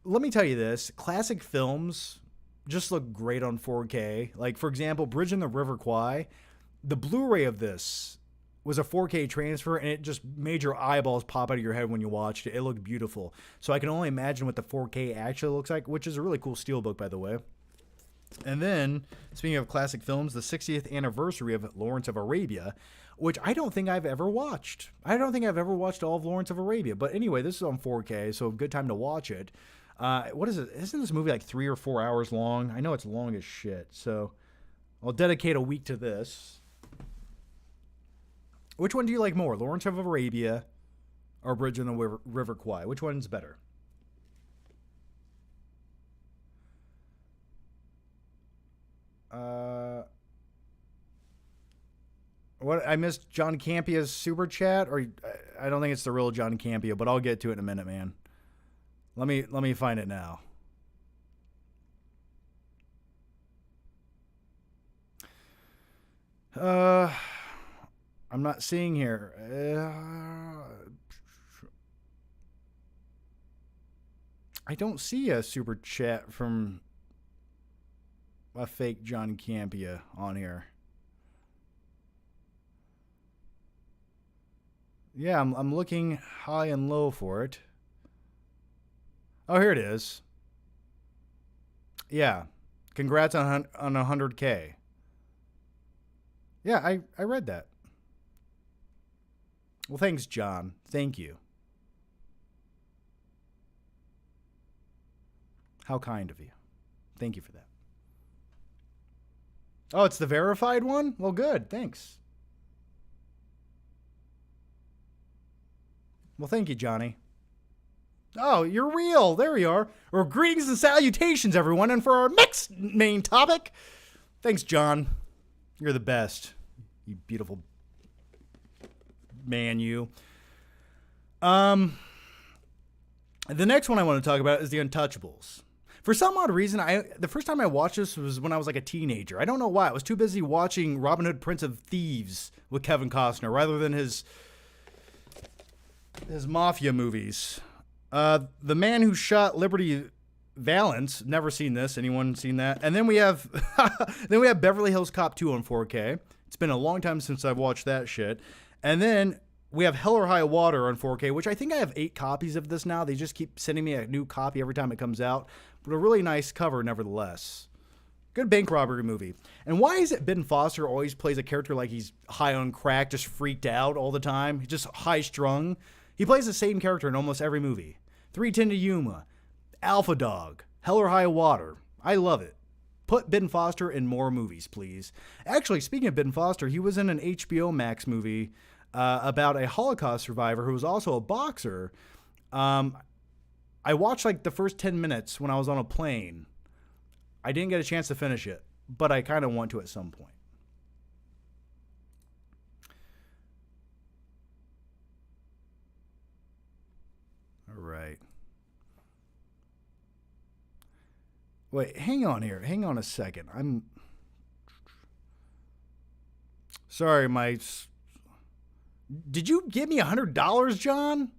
let me tell you this: classic films just look great on 4K. Like for example, Bridge in the River Kwai. The Blu-ray of this was a 4K transfer, and it just made your eyeballs pop out of your head when you watched it. It looked beautiful. So I can only imagine what the 4K actually looks like, which is a really cool steelbook, by the way. And then, speaking of classic films, the 60th anniversary of Lawrence of Arabia, which I don't think I've ever watched. I don't think I've ever watched all of Lawrence of Arabia. But anyway, this is on 4K, so good time to watch it. What is it? Isn't this movie like 3 or 4 hours long? I know it's long as shit, so I'll dedicate a week to this. Which one do you like more, Lawrence of Arabia or Bridge in the River Kwai? Which one's better? What I missed John Campia's super chat, or I don't think it's the real John Campia, but I'll get to it in a minute, man. Let me find it now. I'm not seeing here. I don't see a super chat from a fake John Campia on here. Yeah, I'm looking high and low for it. Oh, here it is. Yeah. Congrats on 100K. Yeah, I read that. Well, thanks, John. Thank you. How kind of you. Thank you for that. Oh, it's the verified one? Well, good. Thanks. Well, thank you, Johnny. Oh, you're real. There you are. Or greetings and salutations, everyone. And for our next main topic, thanks, John. You're the best. You beautiful man, you. The next one I want to talk about is the Untouchables. For some odd reason, the first time I watched this was when I was like a teenager. I don't know why. I was too busy watching Robin Hood, Prince of Thieves with Kevin Costner rather than his mafia movies. The Man Who Shot Liberty Valance. Never seen this. Anyone seen that? And then we have Beverly Hills Cop 2 on 4K. It's been a long time since I've watched that shit. And then we have Hell or High Water on 4K, which I think I have 8 copies of this now. They just keep sending me a new copy every time it comes out. But a really nice cover nevertheless. Good bank robbery movie. And why is it Ben Foster always plays a character like he's high on crack, just freaked out all the time? He's just high strung. He plays the same character in almost every movie. 3:10 to Yuma, Alpha Dog, Hell or High Water. I love it. Put Ben Foster in more movies, please. Actually, speaking of Ben Foster, he was in an HBO Max movie about a Holocaust survivor who was also a boxer. I watched like the first 10 minutes when I was on a plane. I didn't get a chance to finish it, but I kind of want to at some point. All right. Wait, hang on here. Hang on a second. I'm sorry, did you give me $100, John?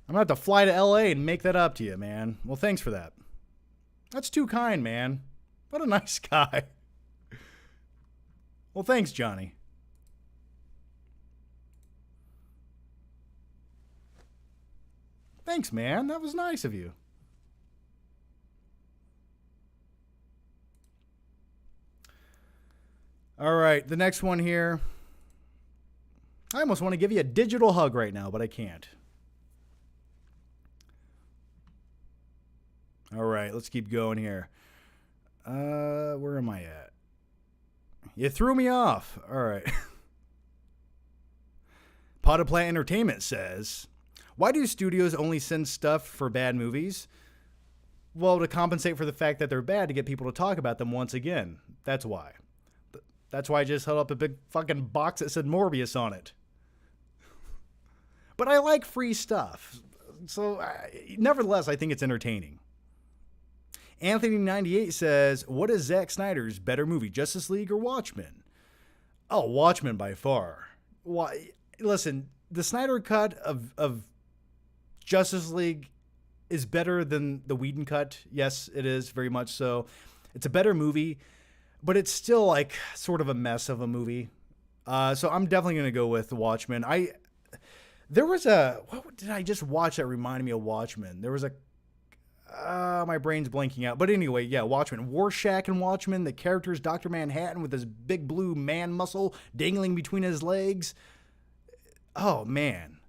I'm going to have to fly to LA and make that up to you, man. Well, thanks for that. That's too kind, man. What a nice guy. Well, thanks, Johnny. Thanks, man. That was nice of you. All right, the next one here. I almost want to give you a digital hug right now, but I can't. All right, let's keep going here. Where am I at? You threw me off. All right. Potted Plant Entertainment says, why do studios only send stuff for bad movies? Well, to compensate for the fact that they're bad to get people to talk about them once again. That's why. That's why I just held up a big fucking box that said Morbius on it. But I like free stuff. So, nevertheless, I think it's entertaining. Anthony98 says, what is Zack Snyder's better movie, Justice League or Watchmen? Oh, Watchmen by far. Why? Listen, the Snyder cut of Justice League is better than the Whedon cut. Yes, it is, very much so. It's a better movie, but it's still like sort of a mess of a movie. So I'm definitely going to go with Watchmen. What did I just watch that reminded me of Watchmen? There was my brain's blanking out. But anyway, yeah, Watchmen. Rorschach and Watchmen. The character's Dr. Manhattan with his big blue man muscle dangling between his legs. Oh, man.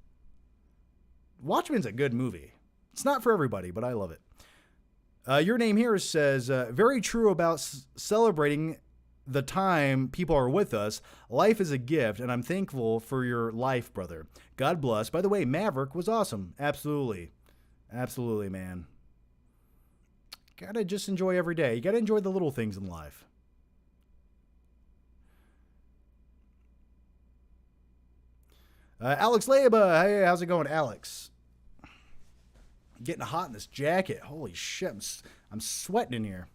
Watchmen's a good movie. It's not for everybody, but I love it. Your name here says, very true about celebrating the time people are with us. Life is a gift, and I'm thankful for your life, brother. God bless. By the way, Maverick was awesome. Absolutely. Absolutely, man. Gotta just enjoy every day. You gotta enjoy the little things in life. Alex Leba. Hey, how's it going, Alex? Getting hot in this jacket. Holy shit, I'm sweating in here.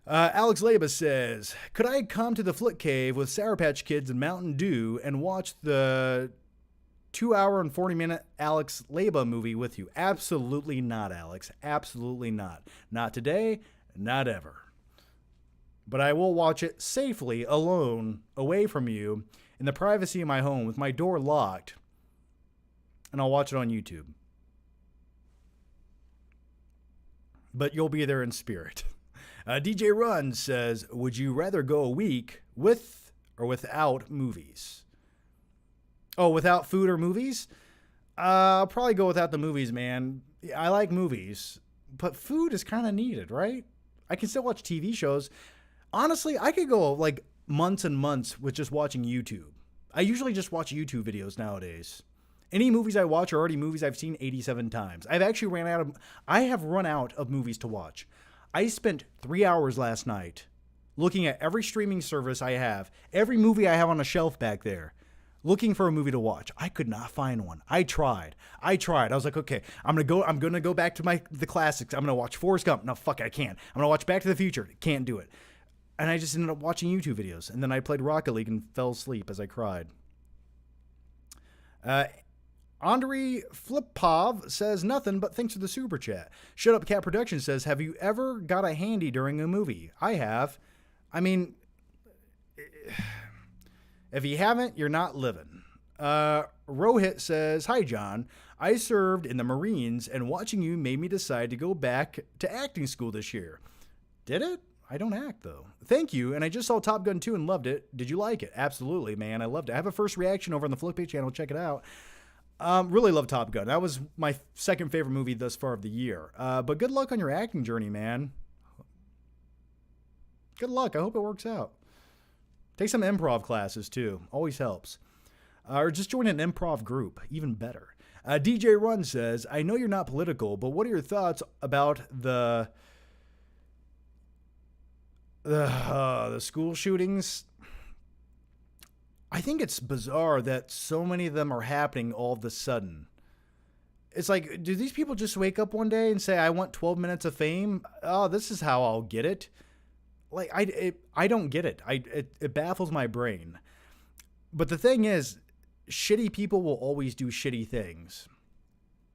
Alex Leba says, could I come to the Flick Cave with Sour Patch Kids and Mountain Dew and watch the 2-hour and 40-minute Alex Leba movie with you? Absolutely not, Alex. Absolutely not. Not today, not ever. But I will watch it safely, alone, away from you, in the privacy of my home with my door locked, and I'll watch it on YouTube. But you'll be there in spirit. DJ Run says, would you rather go a week with or without movies? Oh, without food or movies? I'll probably go without the movies, man. I like movies, but food is kind of needed, right? I can still watch TV shows. Honestly, I could go like months and months with just watching YouTube. I usually just watch YouTube videos nowadays. Any movies I watch are already movies I've seen 87 times. I have run out of movies to watch. I spent 3 hours last night looking at every streaming service I have, every movie I have on a shelf back there, looking for a movie to watch. I could not find one. I tried. I was like, okay, I'm gonna go back to the classics. I'm gonna watch Forrest Gump. No, fuck it, I can't. I'm gonna watch Back to the Future. Can't do it. And I just ended up watching YouTube videos. And then I played Rocket League and fell asleep as I cried. Andrei Flipov says nothing, but thanks for the super chat. Shut Up Cat Production says, have you ever got a handy during a movie? I have. I mean, if you haven't, you're not living. Rohit says, hi, John. I served in the Marines, and watching you made me decide to go back to acting school this year. Did it? I don't act, though. Thank you, and I just saw Top Gun 2 and loved it. Did you like it? Absolutely, man. I loved it. I have a first reaction over on the Flickpay channel. Check it out. Really love Top Gun. That was my second favorite movie thus far of the year. But good luck on your acting journey, man. Good luck. I hope it works out. Take some improv classes, too. Always helps. Or just join an improv group. Even better. DJ Run says, I know you're not political, but what are your thoughts about the school shootings? I think it's bizarre that so many of them are happening all of a sudden. It's like, do these people just wake up one day and say, I want 12 minutes of fame? Oh, this is how I'll get it. Like, I don't get it. It baffles my brain. But the thing is, shitty people will always do shitty things.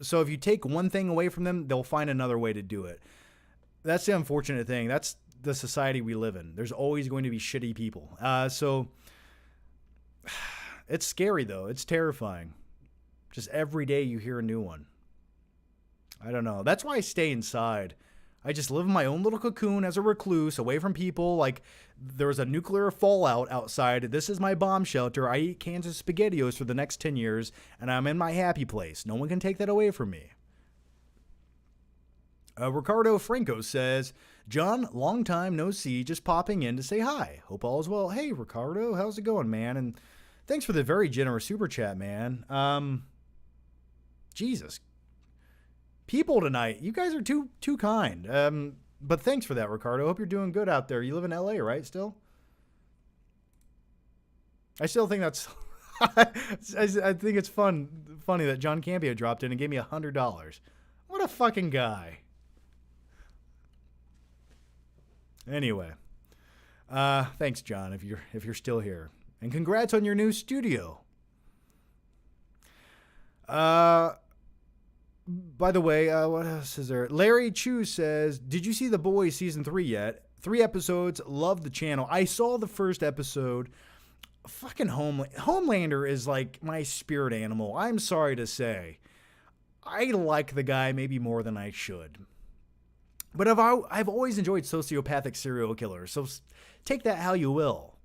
So if you take one thing away from them, they'll find another way to do it. That's the unfortunate thing. That's the society we live in. There's always going to be shitty people. So it's scary, though. It's terrifying. Just every day you hear a new one. I don't know. That's why I stay inside. I just live in my own little cocoon as a recluse, away from people. Like, there's a nuclear fallout outside. This is my bomb shelter. I eat cans of SpaghettiOs for the next 10 years, and I'm in my happy place. No one can take that away from me. Ricardo Franco says, John, long time no see, just popping in to say hi. Hope all is well. Hey, Ricardo, how's it going, man? And thanks for the very generous super chat, man. Jesus. People tonight, you guys are too kind. But thanks for that, Ricardo. Hope you're doing good out there. You live in LA, right, still? I still think that's... I think it's funny that John Campia dropped in and gave me $100. What a fucking guy. Anyway. Thanks, John, if you're still here. And congrats on your new studio. By the way, what else is there? Larry Chu says, did you see The Boys Season 3 yet? 3 episodes. Love the channel. I saw the first episode. Fucking Homelander is like my spirit animal. I'm sorry to say. I like the guy maybe more than I should. But I've always enjoyed sociopathic serial killers. So take that how you will.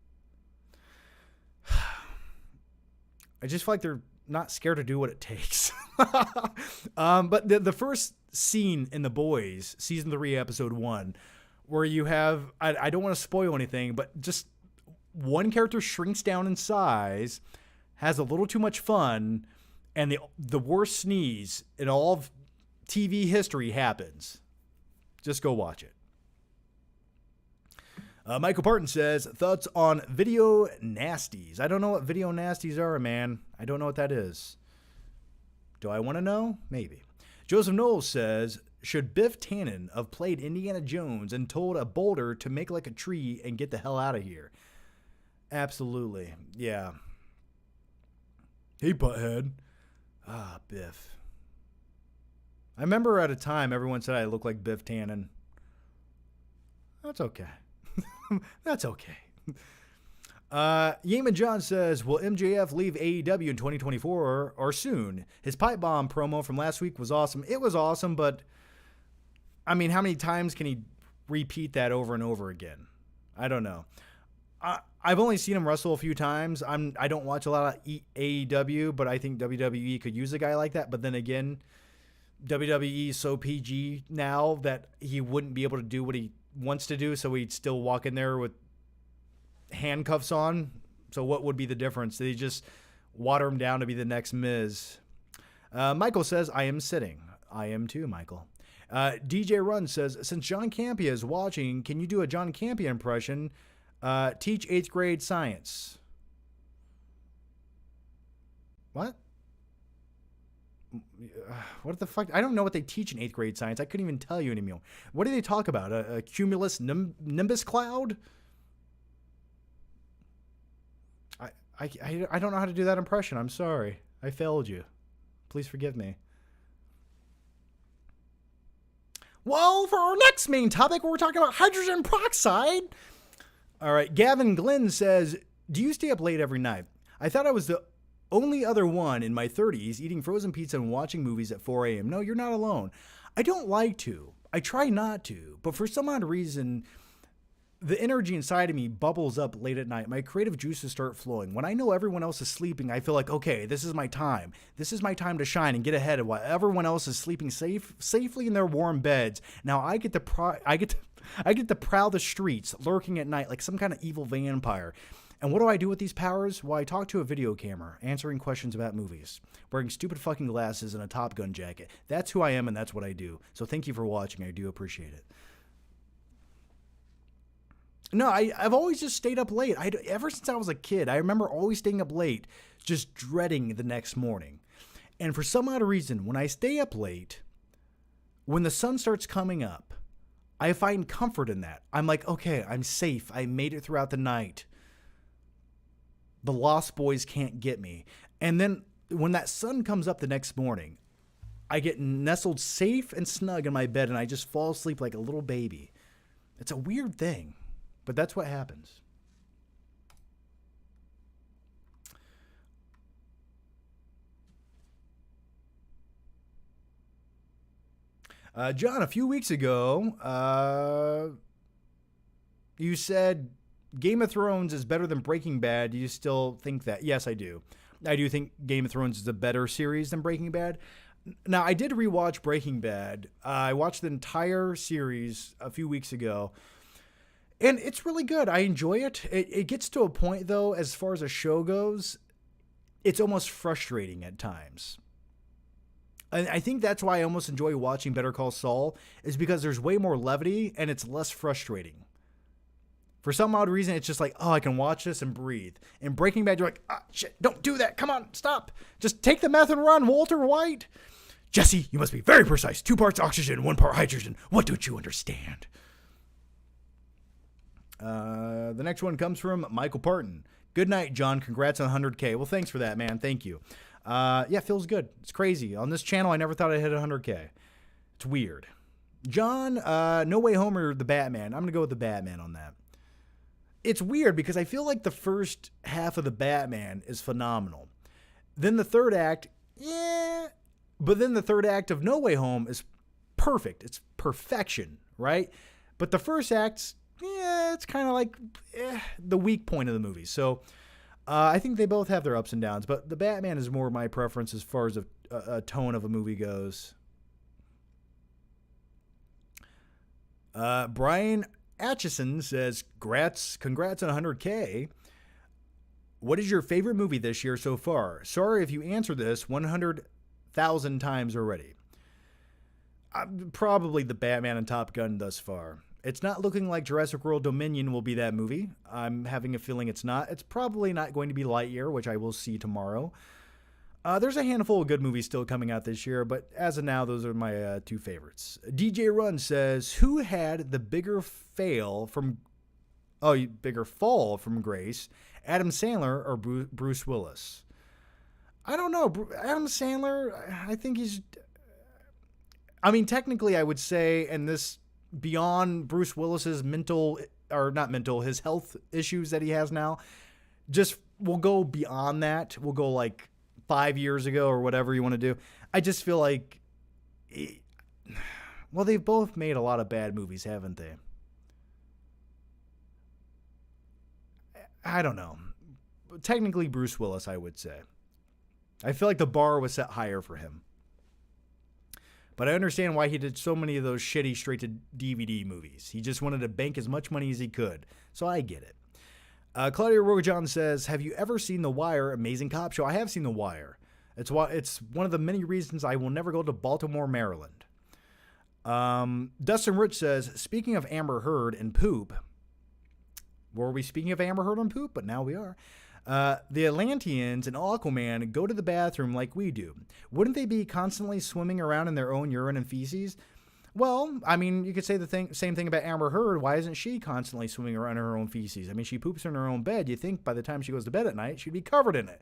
I just feel like they're not scared to do what it takes. But the first scene in The Boys, Season 3, Episode 1, where you have, I don't want to spoil anything, but just one character shrinks down in size, has a little too much fun, and the worst sneeze in all of TV history happens. Just go watch it. Michael Parton says, thoughts on video nasties. I don't know what video nasties are, man. I don't know what that is. Do I want to know? Maybe. Joseph Knowles says, should Biff Tannen have played Indiana Jones and told a boulder to make like a tree and get the hell out of here? Absolutely. Yeah. Hey, butthead. Biff. I remember at a time everyone said I look like Biff Tannen. That's okay. That's okay. Yeaman John says, will MJF leave AEW in 2024 or soon? His pipe bomb promo from last week was awesome. It was awesome, but I mean, how many times can he repeat that over and over again? I don't know. I've only seen him wrestle a few times. I don't watch a lot of AEW, but I think WWE could use a guy like that. But then again, WWE is so PG now that he wouldn't be able to do what he wants to do, so he'd still walk in there with handcuffs on. So what would be the difference? Did he just water him down to be the next Miz? Michael says, I am sitting. I am too, Michael. DJ Run says, since John Campea is watching, can you do a John Campea impression? Teach 8th grade science. What? What the fuck? I don't know what they teach in 8th grade science. I couldn't even tell you anymore. What do they talk about? A cumulus nimbus cloud? I don't know how to do that impression. I'm sorry. I failed you. Please forgive me. Well, for our next main topic, we're talking about hydrogen peroxide. All right. Gavin Glenn says, do you stay up late every night? I thought I was the only other one in my 30s eating frozen pizza and watching movies at 4 a.m. No, you're not alone. I don't like to. I try not to. But for some odd reason, the energy inside of me bubbles up late at night. My creative juices start flowing. When I know everyone else is sleeping, I feel like, okay, this is my time. This is my time to shine and get ahead of while everyone else is sleeping safely in their warm beds. Now I get to prowl the streets, lurking at night like some kind of evil vampire. And what do I do with these powers? Well, I talk to a video camera, answering questions about movies, wearing stupid fucking glasses and a Top Gun jacket. That's who I am, and that's what I do. So thank you for watching. I do appreciate it. No, I've always just stayed up late. Ever since I was a kid, I remember always staying up late, just dreading the next morning. And for some odd reason, when I stay up late, when the sun starts coming up, I find comfort in that. I'm like, okay, I'm safe. I made it throughout the night. The Lost Boys can't get me. And then when that sun comes up the next morning, I get nestled safe and snug in my bed, and I just fall asleep like a little baby. It's a weird thing. But that's what happens. John, a few weeks ago, you said Game of Thrones is better than Breaking Bad. Do you still think that? Yes, I do. I do think Game of Thrones is a better series than Breaking Bad. Now, I did rewatch Breaking Bad. I watched the entire series a few weeks ago. And it's really good. I enjoy it. It gets to a point, though, as far as a show goes, it's almost frustrating at times. And I think that's why I almost enjoy watching Better Call Saul, is because there's way more levity and it's less frustrating. For some odd reason, it's just like, oh, I can watch this and breathe. In Breaking Bad, you're like, ah, shit, don't do that. Come on, stop. Just take the meth and run, Walter White. Jesse, you must be very precise. 2 parts oxygen, 1 part hydrogen. What don't you understand? The next one comes from Michael Parton. Good night, John. Congrats on 100K. Well, thanks for that, man. Thank you. Yeah, feels good. It's crazy. On this channel, I never thought I'd hit 100K. It's weird. John, No Way Home or the Batman? I'm going to go with the Batman on that. It's weird because I feel like the first half of the Batman is phenomenal. Then the third act, yeah. But then the third act of No Way Home is perfect. It's perfection, right? But the first act's, yeah, it's kind of like the weak point of the movie. So I think they both have their ups and downs, but the Batman is more my preference as far as a tone of a movie goes. Brian Atchison says, congrats on 100K. What is your favorite movie this year so far? Sorry if you answered this 100,000 times already. Probably the Batman and Top Gun thus far. It's not looking like Jurassic World Dominion will be that movie. I'm having a feeling it's not. It's probably not going to be Lightyear, which I will see tomorrow. There's a handful of good movies still coming out this year, but as of now, those are my 2 favorites. DJ Run says, who had the bigger fall from grace, Adam Sandler or Bruce Willis? I don't know. Adam Sandler, I think technically I would say, and this beyond Bruce Willis's his health issues that he has now, just we'll go beyond that. We'll go like 5 years ago or whatever you want to do. I just feel like, well, they've both made a lot of bad movies, haven't they? I don't know. Technically Bruce Willis, I would say. I feel like the bar was set higher for him. But I understand why he did so many of those shitty straight-to-DVD movies. He just wanted to bank as much money as he could. So I get it. Claudia Rojan says, have you ever seen The Wire, Amazing Cop Show? I have seen The Wire. It's one of the many reasons I will never go to Baltimore, Maryland. Dustin Rich says, speaking of Amber Heard and poop, were we speaking of Amber Heard and poop? But now we are. The Atlanteans and Aquaman go to the bathroom like we do. Wouldn't they be constantly swimming around in their own urine and feces? Well, I mean, you could say the same thing about Amber Heard. Why isn't she constantly swimming around in her own feces? I mean, she poops in her own bed. You think by the time she goes to bed at night, she'd be covered in it.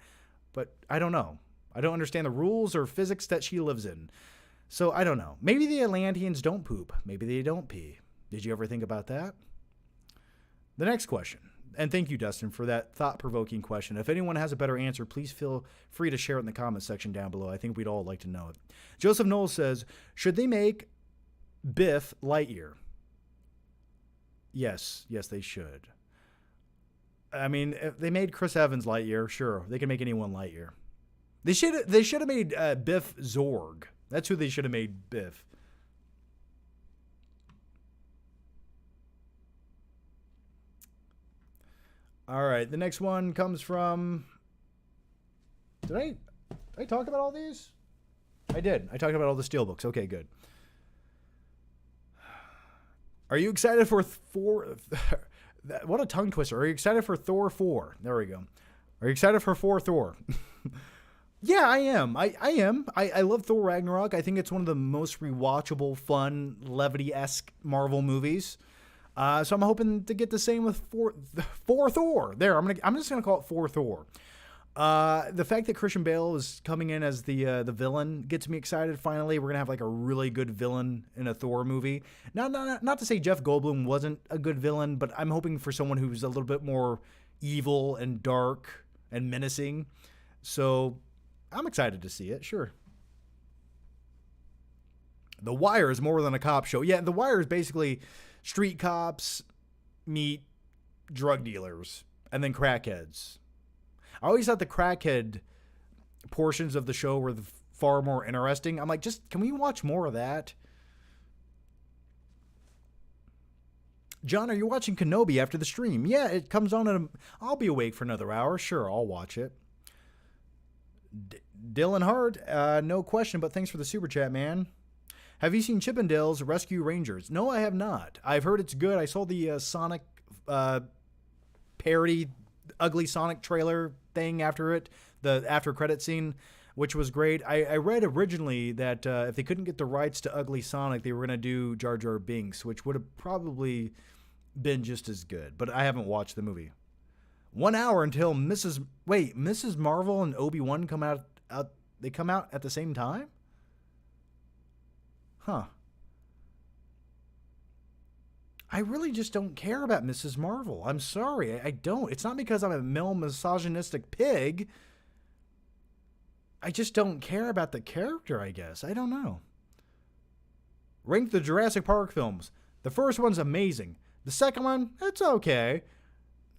But I don't know. I don't understand the rules or physics that she lives in. So I don't know. Maybe the Atlanteans don't poop. Maybe they don't pee. Did you ever think about that? The next question. And thank you, Dustin, for that thought-provoking question. If anyone has a better answer, please feel free to share it in the comment section down below. I think we'd all like to know it. Joseph Knowles says, should they make Biff Lightyear? Yes, they should. I mean, if they made Chris Evans Lightyear, sure, they can make anyone Lightyear. They should have made Biff Zorg. That's who they should have made Biff. All right, the next one comes from... Did I talk about all these? I did. I talked about all the Steelbooks. Okay, good. Are you excited for Thor? What a tongue twister. Are you excited for Thor 4? There we go. Are you excited for Thor? Yeah, I am. I am. I love Thor Ragnarok. I think it's one of the most rewatchable, fun, levity-esque Marvel movies. So I'm hoping to get the same with for Thor. There, I'm just gonna call it for Thor. The fact that Christian Bale is coming in as the villain gets me excited. Finally, we're gonna have like a really good villain in a Thor movie. Not to say Jeff Goldblum wasn't a good villain, but I'm hoping for someone who's a little bit more evil and dark and menacing. So I'm excited to see it. Sure. The Wire is more than a cop show. Yeah, The Wire is basically street cops meet drug dealers and then crackheads. I always thought the crackhead portions of the show were far more interesting. I'm like, can we watch more of that? John, are you watching Kenobi after the stream? Yeah, it comes on I'll be awake for another hour. Sure, I'll watch it. Dylan Hart, no question, but thanks for the super chat, man. Have you seen Chippendales Rescue Rangers? No, I have not. I've heard it's good. I saw the Sonic parody, ugly Sonic trailer thing after it, the after credit scene, which was great. I read originally that if they couldn't get the rights to Ugly Sonic, they were going to do Jar Jar Binks, which would have probably been just as good. But I haven't watched the movie. 1 hour until Mrs. Marvel and Obi-Wan come out. They come out at the same time? Huh. I really just don't care about Mrs. Marvel. I'm sorry. I don't. It's not because I'm a male misogynistic pig. I just don't care about the character, I guess. I don't know. Rank the Jurassic Park films. The first one's amazing. The second one, it's okay.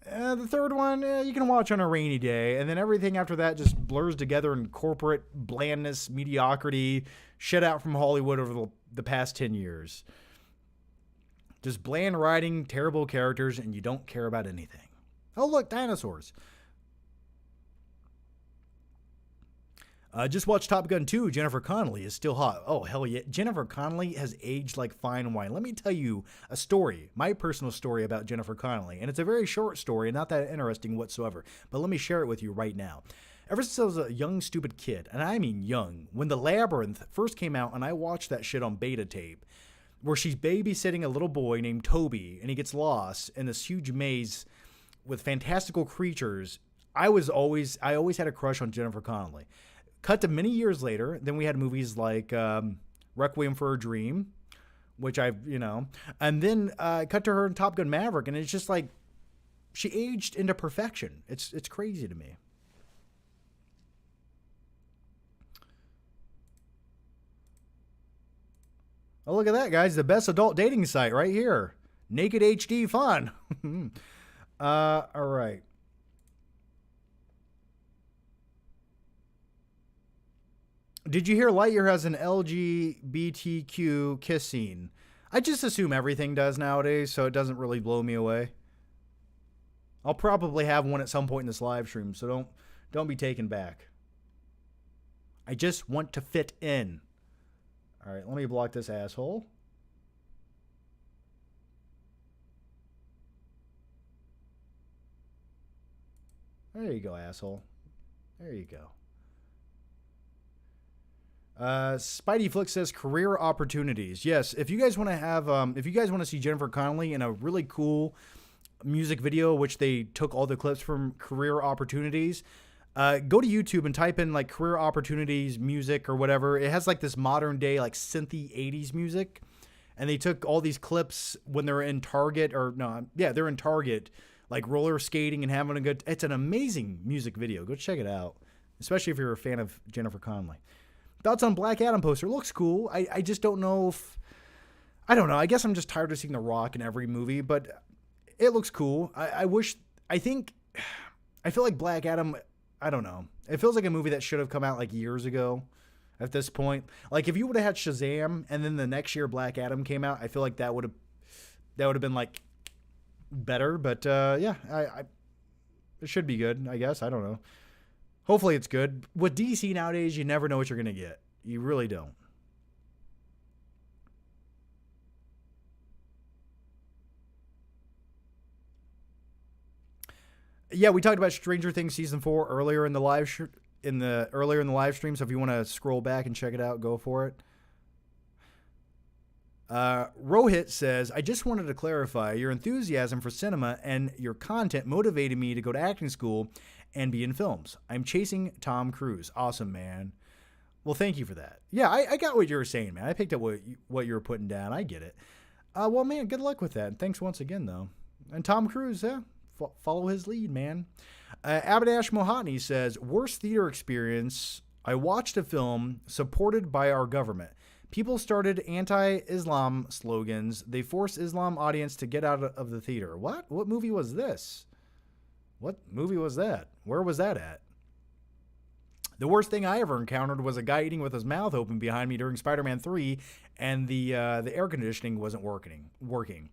The third one, you can watch on a rainy day. And then everything after that just blurs together in corporate blandness, mediocrity, shit out from Hollywood over the past 10 years. Just bland writing, terrible characters, and you don't care about anything. Oh, look, dinosaurs. Just watched Top Gun 2. Jennifer Connelly is still hot. Oh, hell yeah. Jennifer Connelly has aged like fine wine. Let me tell you a story, my personal story about Jennifer Connelly. And it's a very short story and not that interesting whatsoever. But let me share it with you right now. Ever since I was a young, stupid kid, and I mean young, when The Labyrinth first came out and I watched that shit on beta tape, where she's babysitting a little boy named Toby, and he gets lost in this huge maze with fantastical creatures, I always had a crush on Jennifer Connelly. Cut to many years later, then we had movies like Requiem for a Dream, which and then cut to her in Top Gun Maverick, and it's just like she aged into perfection. It's crazy to me. Oh, look at that, guys. The best adult dating site right here. Naked HD fun. All right. Did you hear Lightyear has an LGBTQ kiss scene? I just assume everything does nowadays, so it doesn't really blow me away. I'll probably have one at some point in this live stream, so don't be taken back. I just want to fit in. All right, let me block this asshole. There you go, asshole. There you go. Spidey Flick says career opportunities. Yes, if you guys want to have, if you guys want to see Jennifer Connelly in a really cool music video, which they took all the clips from career opportunities, go to YouTube and type in like career opportunities music or whatever. It has like this modern day like synthy 80s music, and they took all these clips when they're in Target they're in Target, like roller skating and having a good. It's an amazing music video. Go check it out, especially if you're a fan of Jennifer Connelly. Thoughts on Black Adam poster? Looks cool. I just don't know if... I don't know. I guess I'm just tired of seeing The Rock in every movie, but it looks cool. I feel like Black Adam... I don't know. It feels like a movie that should have come out like years ago at this point. Like if you would have had Shazam and then the next year Black Adam came out, I feel like that would have been like better. But yeah, it should be good, I guess. I don't know. Hopefully it's good. With DC nowadays, you never know what you're going to get. You really don't. Yeah, we talked about Stranger Things season 4 earlier in the live stream. So if you want to scroll back and check it out, go for it. Rohit says, I just wanted to clarify your enthusiasm for cinema and your content motivated me to go to acting school and be in films. I'm chasing Tom Cruise. Awesome, man. Well, thank you for that. Yeah, I got what you were saying, man. I picked up what you were putting down. I get it. Well, man, good luck with that. Thanks once again, though. And Tom Cruise, yeah, follow his lead, man. Abadash Mohani says, worst theater experience. I watched a film supported by our government. People started anti-Islam slogans. They forced Islam audience to get out of the theater. What? What movie was this? What movie was that? Where was that at? The worst thing I ever encountered was a guy eating with his mouth open behind me during Spider-Man 3, and the air conditioning wasn't working.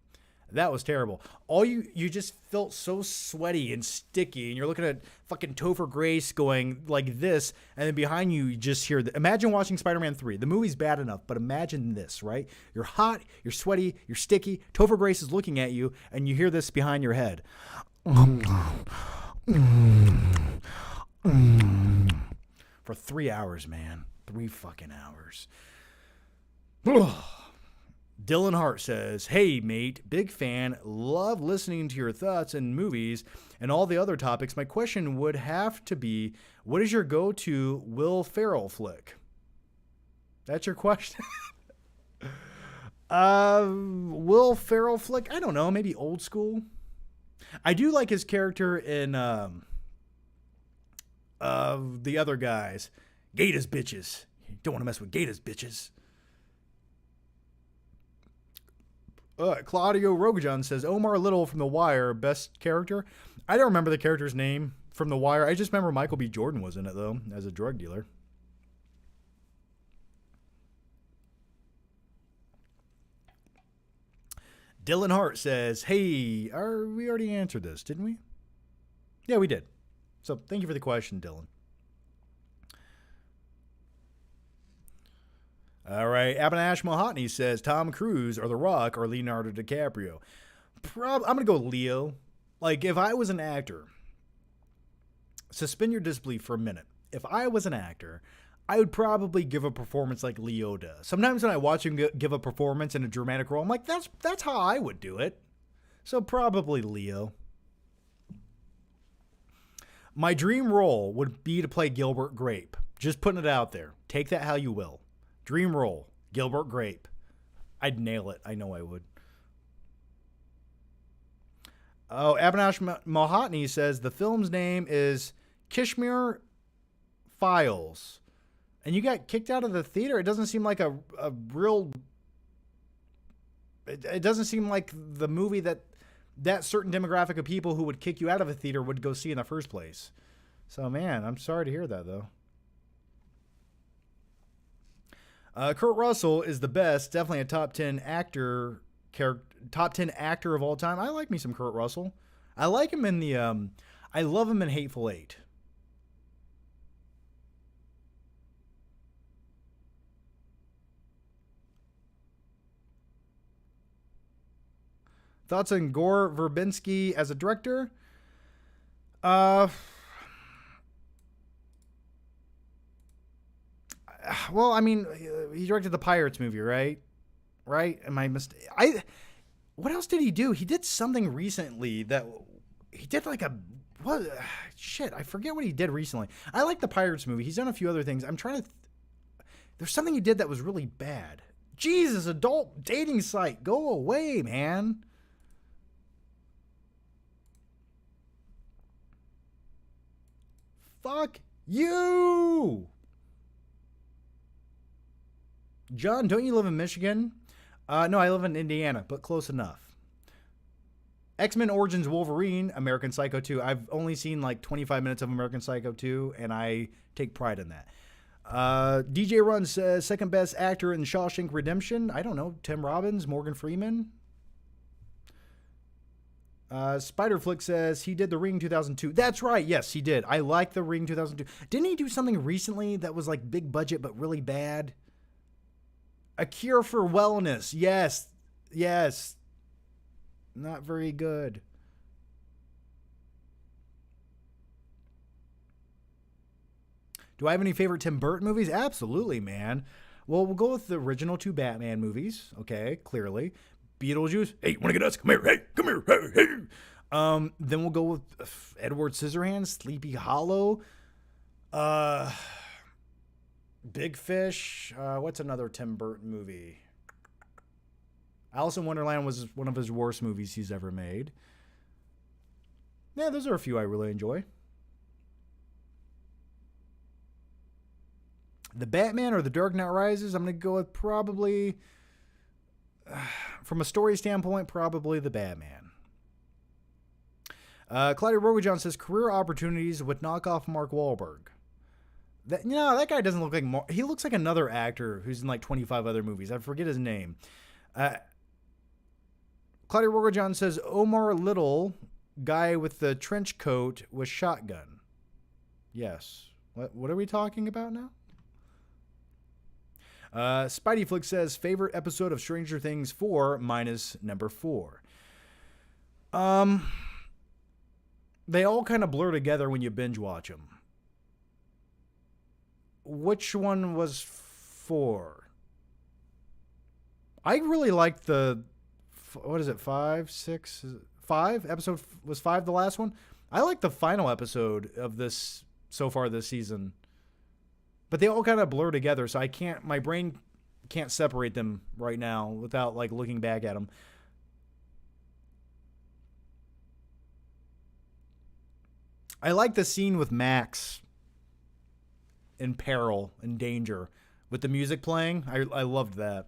That was terrible. You just felt so sweaty and sticky, and you're looking at fucking Topher Grace going like this, and then behind you just hear imagine watching Spider-Man 3. The movie's bad enough, but imagine this, right? You're hot, you're sweaty, you're sticky. Topher Grace is looking at you, and you hear this behind your head. For 3 hours, man. 3 fucking hours. Dylan Hart says, hey, mate, big fan. Love listening to your thoughts and movies and all the other topics. My question would have to be, what is your go-to Will Ferrell flick? That's your question? Will Ferrell flick? I don't know. Maybe old school. I do like his character in the other guys. Gators bitches. You don't want to mess with Gators bitches. Claudio Rogajan says, Omar Little from The Wire, best character. I don't remember the character's name from The Wire. I just remember Michael B. Jordan was in it, though, as a drug dealer. Dylan Hart says, hey, we already answered this, didn't we? Yeah, we did. So thank you for the question, Dylan. All right, Abanash Mohotny says Tom Cruise or The Rock or Leonardo DiCaprio. I'm going to go Leo. Like, if I was an actor, suspend your disbelief for a minute. If I was an actor, I would probably give a performance like Leo does. Sometimes when I watch him give a performance in a dramatic role, I'm like, that's how I would do it. So probably Leo. My dream role would be to play Gilbert Grape. Just putting it out there. Take that how you will. Dream role, Gilbert Grape. I'd nail it. I know I would. Oh, Abanash Mohotny says the film's name is Kashmir Files. And you got kicked out of the theater? It doesn't seem like a real... It doesn't seem like the movie that certain demographic of people who would kick you out of a theater would go see in the first place. So, man, I'm sorry to hear that, though. Kurt Russell is the best, definitely a top 10 actor of all time. I like me some Kurt Russell. I like him in I love him in Hateful Eight. Thoughts on Gore Verbinski as a director? Well, I mean, he directed the Pirates movie, right? Right? Am I what else did he do? He did something recently that he did like a what? Shit, I forget what he did recently. I like the Pirates movie. He's done a few other things. I'm trying to. There's something he did that was really bad. Jesus, adult dating site, go away, man. Fuck you. John, don't you live in Michigan? No, I live in Indiana, but close enough. X-Men Origins Wolverine, American Psycho 2. I've only seen like 25 minutes of American Psycho 2, and I take pride in that. DJ Run says, second best actor in Shawshank Redemption. I don't know. Tim Robbins, Morgan Freeman. Spiderflick says, he did The Ring 2002. That's right. Yes, he did. I like The Ring 2002. Didn't he do something recently that was like big budget but really bad? A Cure for Wellness. Yes. Yes. Not very good. Do I have any favorite Tim Burton movies? Absolutely, man. Well, we'll go with the original two Batman movies. Okay, clearly. Beetlejuice. Hey, wanna get us? Come here. Hey, come here. Hey, hey. Then we'll go with Edward Scissorhands, Sleepy Hollow. Big Fish. What's another Tim Burton movie? Alice in Wonderland was one of his worst movies he's ever made. Yeah, those are a few I really enjoy. The Batman or The Dark Knight Rises, I'm going to go with probably, from a story standpoint, probably The Batman. Claudia Rogajon says, career opportunities with knockoff Mark Wahlberg. That guy doesn't look like he looks like another actor who's in like 25 other movies. I forget his name. Claudia Rogajon says, Omar Little, guy with the trench coat with shotgun. Yes. What are we talking about now? Spidey Flick says, favorite episode of Stranger Things 4 minus number 4. They all kind of blur together when you binge watch them. Which one was 4? I really liked the, what is it, 5, 6, 5? Episode, was 5 the last one? I like the final episode of this so far this season. But they all kind of blur together, so my brain can't separate them right now without like looking back at them. I like the scene with Max in peril, in danger, with the music playing. I loved that.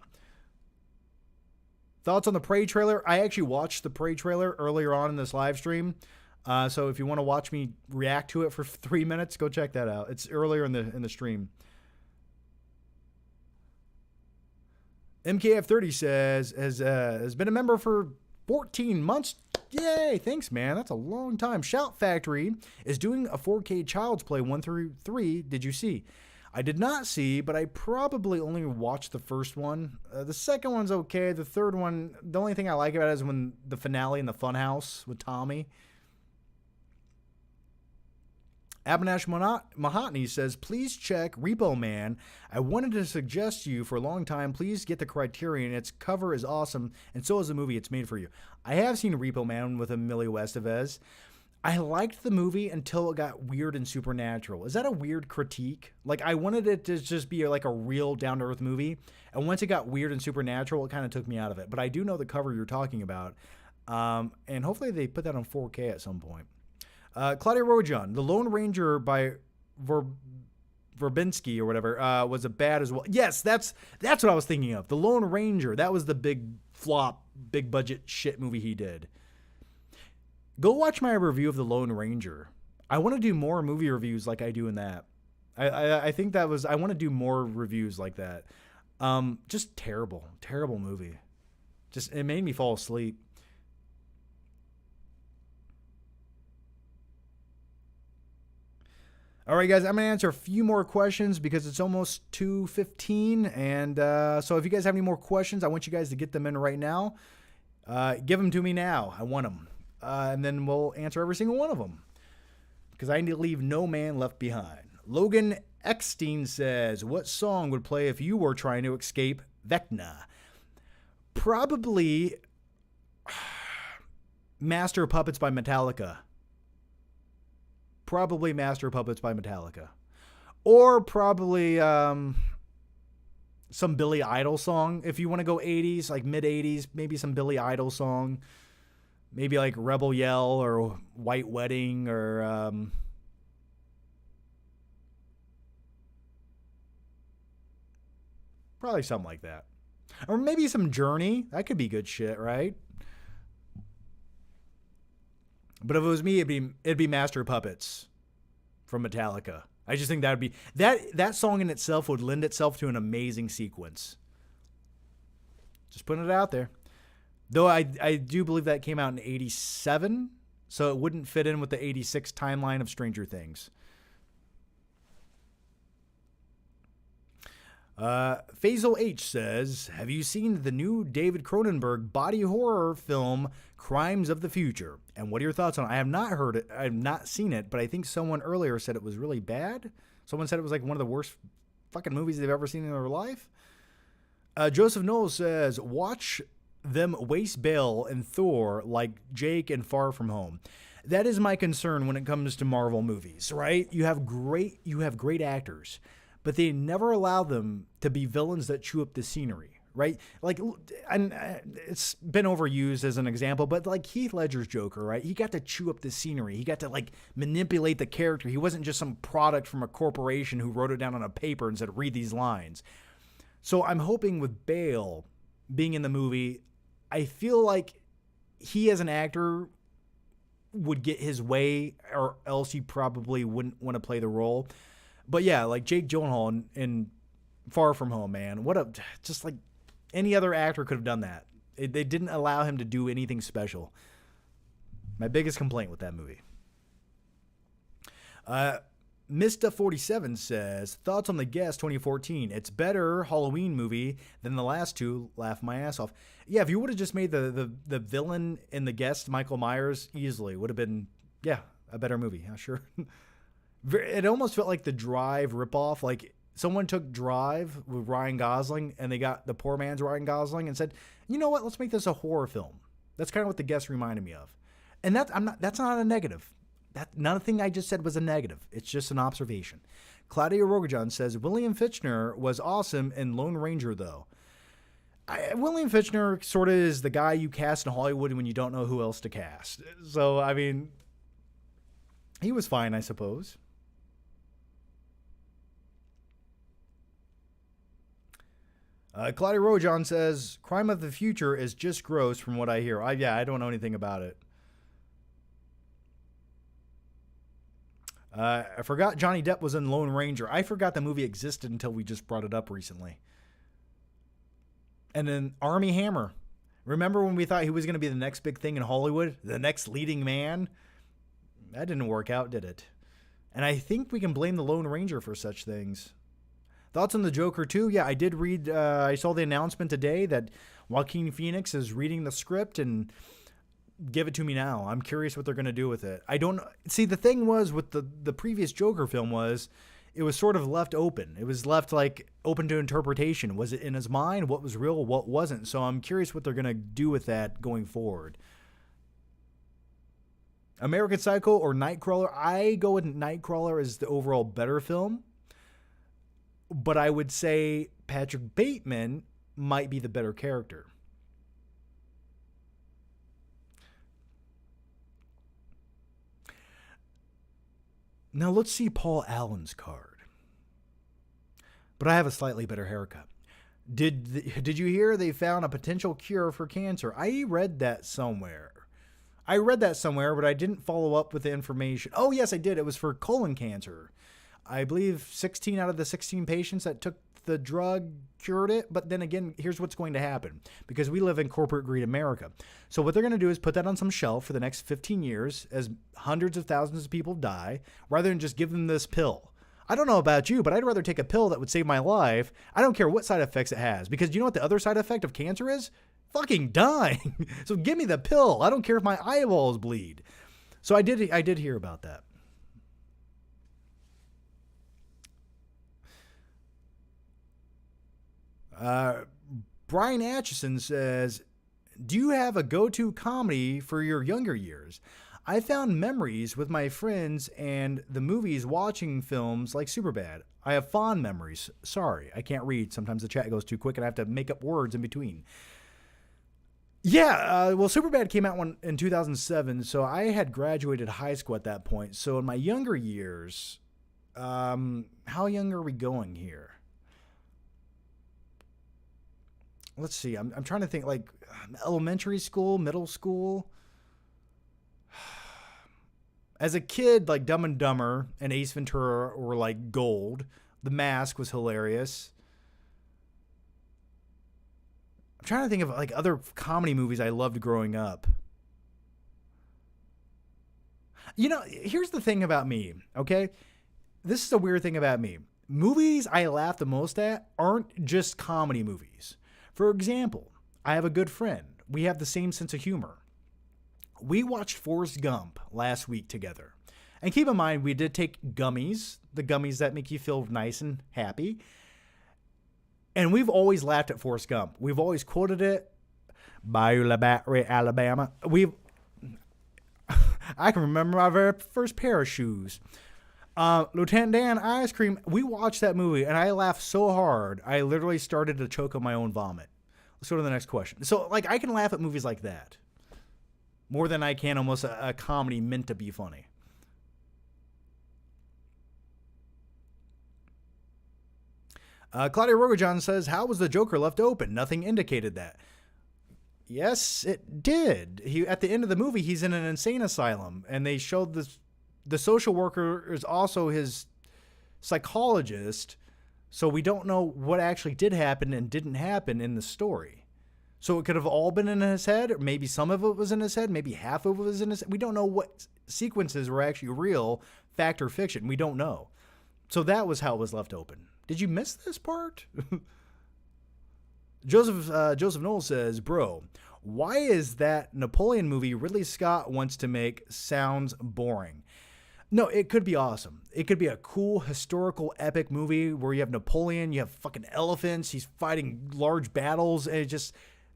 Thoughts on the Prey trailer? I actually watched the Prey trailer earlier on in this live stream. So if you want to watch me react to it for 3 minutes, go check that out. It's earlier in the stream. MKF30 says has been a member for 14 months. Yay! Thanks, man. That's a long time. Shout Factory is doing a 4K Child's Play 1 through 3. Did you see? I did not see, but I probably only watched the first one. The second one's okay. The third one, the only thing I like about it is when the finale in the funhouse with Tommy. Abinash Mahatni says, please check Repo Man. I wanted to suggest to you for a long time, please get the Criterion. Its cover is awesome, and so is the movie. It's made for you. I have seen Repo Man with Emilio Estevez. I liked the movie until it got weird and supernatural. Is that a weird critique? Like, I wanted it to just be like a real down-to-earth movie, and once it got weird and supernatural, it kind of took me out of it. But I do know the cover you're talking about, and hopefully they put that on 4K at some point. Claudia Rojan, The Lone Ranger by Verbinski or whatever, was a bad as well. Yes, that's what I was thinking of. The Lone Ranger. That was the big flop, big budget shit movie he did. Go watch my review of The Lone Ranger. I want to do more movie reviews like I do in that. I think that was, I want to do more reviews like that. Just terrible movie. Just, it made me fall asleep. All right, guys, I'm going to answer a few more questions because it's almost 2:15. And so if you guys have any more questions, I want you guys to get them in right now. Give them to me now. I want them. And then we'll answer every single one of them. Because I need to leave no man left behind. Logan Eckstein says, what song would play if you were trying to escape Vecna? Probably Master of Puppets by Metallica. Probably Master of Puppets by Metallica. Or probably some Billy Idol song. If you want to go 80s, like mid-80s, maybe some Billy Idol song. Maybe like Rebel Yell or White Wedding or... probably something like that. Or maybe some Journey. That could be good shit, right? But if it was me, it'd be Master of Puppets from Metallica. I just think that would be... That song in itself would lend itself to an amazing sequence. Just putting it out there. Though I do believe that came out in 87, so it wouldn't fit in with the 86 timeline of Stranger Things. Faisal H says, have you seen the new David Cronenberg body horror film Crimes of the Future? And what are your thoughts on it? I have not heard it. I have not seen it, but I think someone earlier said it was really bad. Someone said it was like one of the worst fucking movies they've ever seen in their life. Joseph Knowles says, watch them waste Bale and Thor like Jake and Far From Home. That is my concern when it comes to Marvel movies, right? You have great actors, but they never allow them to be villains that chew up the scenery, right? Like, and it's been overused as an example, but like Heath Ledger's Joker, right? He got to chew up the scenery. He got to like manipulate the character. He wasn't just some product from a corporation who wrote it down on a paper and said, read these lines. So I'm hoping with Bale being in the movie, I feel like he as an actor would get his way, or else he probably wouldn't want to play the role. But yeah, like Jake Gyllenhaal in Far From Home, man. Just like any other actor could have done that. They didn't allow him to do anything special. My biggest complaint with that movie. Mista47 says, thoughts on The Guest 2014. It's better Halloween movie than the last two. Laugh my ass off. Yeah, if you would have just made the villain in The Guest, Michael Myers, easily would have been, yeah, a better movie. Yeah, sure. It almost felt like the Drive ripoff. Like someone took Drive with Ryan Gosling and they got the poor man's Ryan Gosling and said, you know what? Let's make this a horror film. That's kind of what The Guest reminded me of. And that's not a negative. Nothing I just said was a negative. It's just an observation. Claudia Rogajan says, William Fichtner was awesome in Lone Ranger, though. William Fichtner sort of is the guy you cast in Hollywood when you don't know who else to cast. So, I mean, he was fine, I suppose. Claudia Rojan says, Crime of the Future is just gross from what I hear. I don't know anything about it. I forgot Johnny Depp was in Lone Ranger. I forgot the movie existed until we just brought it up recently. And then Armie Hammer. Remember when we thought he was going to be the next big thing in Hollywood? The next leading man? That didn't work out, did it? And I think we can blame the Lone Ranger for such things. Thoughts on the Joker 2? Yeah, I did read, I saw the announcement today that Joaquin Phoenix is reading the script and give it to me now. I'm curious what they're going to do with it. I don't know. See, the thing was with the previous Joker film was it was sort of left open. It was left like open to interpretation. Was it in his mind? What was real? What wasn't? So I'm curious what they're going to do with that going forward. American Psycho or Nightcrawler? I go with Nightcrawler as the overall better film. But I would say Patrick Bateman might be the better character. Now let's see Paul Allen's card. But I have a slightly better haircut. Did you hear they found a potential cure for cancer? I read that somewhere. But I didn't follow up with the information. Oh, yes, I did. It was for colon cancer. I believe 16 out of the 16 patients that took the drug cured it. But then again, here's what's going to happen. Because we live in corporate greed America. So what they're going to do is put that on some shelf for the next 15 years as hundreds of thousands of people die, rather than just give them this pill. I don't know about you, but I'd rather take a pill that would save my life. I don't care what side effects it has. Because you know what the other side effect of cancer is? fucking dying. So give me the pill. I don't care if my eyeballs bleed. So I did hear about that. Brian Atchison says, do you have a go-to comedy for your younger years? I found memories with my friends and the movies watching films like Superbad. I have fond memories. Sorry, I can't read. Sometimes the chat goes too quick and I have to make up words in between. Yeah, well, Superbad came out in 2007, so I had graduated high school at that point. So in my younger years, how young are we going here? Let's see. I'm trying to think, like elementary school, middle school. As a kid, like Dumb and Dumber and Ace Ventura were like gold. The Mask was hilarious. I'm trying to think of like other comedy movies I loved growing up. You know, here's the thing about me, okay? This is a weird thing about me. Movies I laugh the most at aren't just comedy movies. For example, I have a good friend. We have the same sense of humor. We watched Forrest Gump last week together. And keep in mind, we did take gummies, the gummies that make you feel nice and happy. And we've always laughed at Forrest Gump. We've always quoted it. Bayou La Battery, Alabama. I can remember my very first pair of shoes. Lieutenant Dan Ice Cream. We watched that movie and I laughed so hard, I literally started to choke on my own vomit. Let's go to the next question. So, like, I can laugh at movies like that more than I can almost a comedy meant to be funny. Claudia Rogojan says, how was the Joker left open? Nothing indicated that. Yes, it did. At the end of the movie, he's in an insane asylum, and they showed the social worker is also his psychologist, so we don't know what actually did happen and didn't happen in the story. So it could have all been in his head, or maybe some of it was in his head, maybe half of it was in his head. We don't know what sequences were actually real, fact or fiction. We don't know. So that was how it was left open. Did you miss this part? Joseph Knowles says, bro, why is that Napoleon movie Ridley Scott wants to make sounds boring? No, it could be awesome. It could be a cool historical epic movie where you have Napoleon, you have fucking elephants, he's fighting large battles, and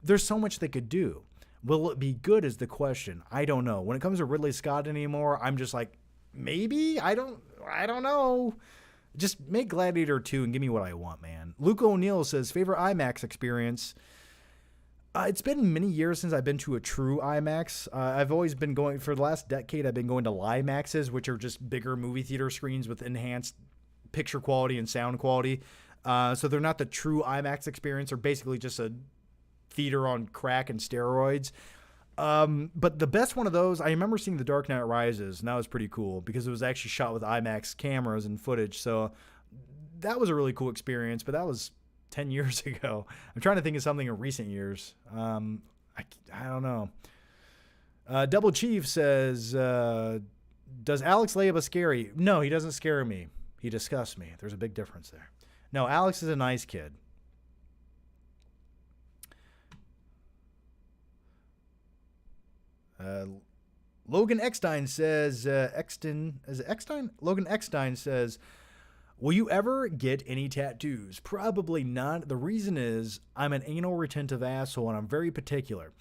there's so much they could do. Will it be good is the question. I don't know. When it comes to Ridley Scott anymore, I'm just like, maybe? I don't know. Just make Gladiator 2 and give me what I want, man. Luke O'Neill says, favorite IMAX experience. It's been many years since I've been to a true IMAX. I've always been going, for the last decade, I've been going to LIMAXs, which are just bigger movie theater screens with enhanced picture quality and sound quality. So they're not the true IMAX experience. They're basically just a theater on crack and steroids. But the best one of those, I remember seeing The Dark Knight Rises, and that was pretty cool because it was actually shot with IMAX cameras and footage. So that was a really cool experience, but that was 10 years ago. I'm trying to think of something in recent years. I don't know. Double Chief says, does Alex Leyba scary? No, he doesn't scare me. He disgusts me. There's a big difference there. No, Alex is a nice kid. Logan Eckstein says, Logan Eckstein says, will you ever get any tattoos? Probably not. The reason is I'm an anal retentive asshole and I'm very particular.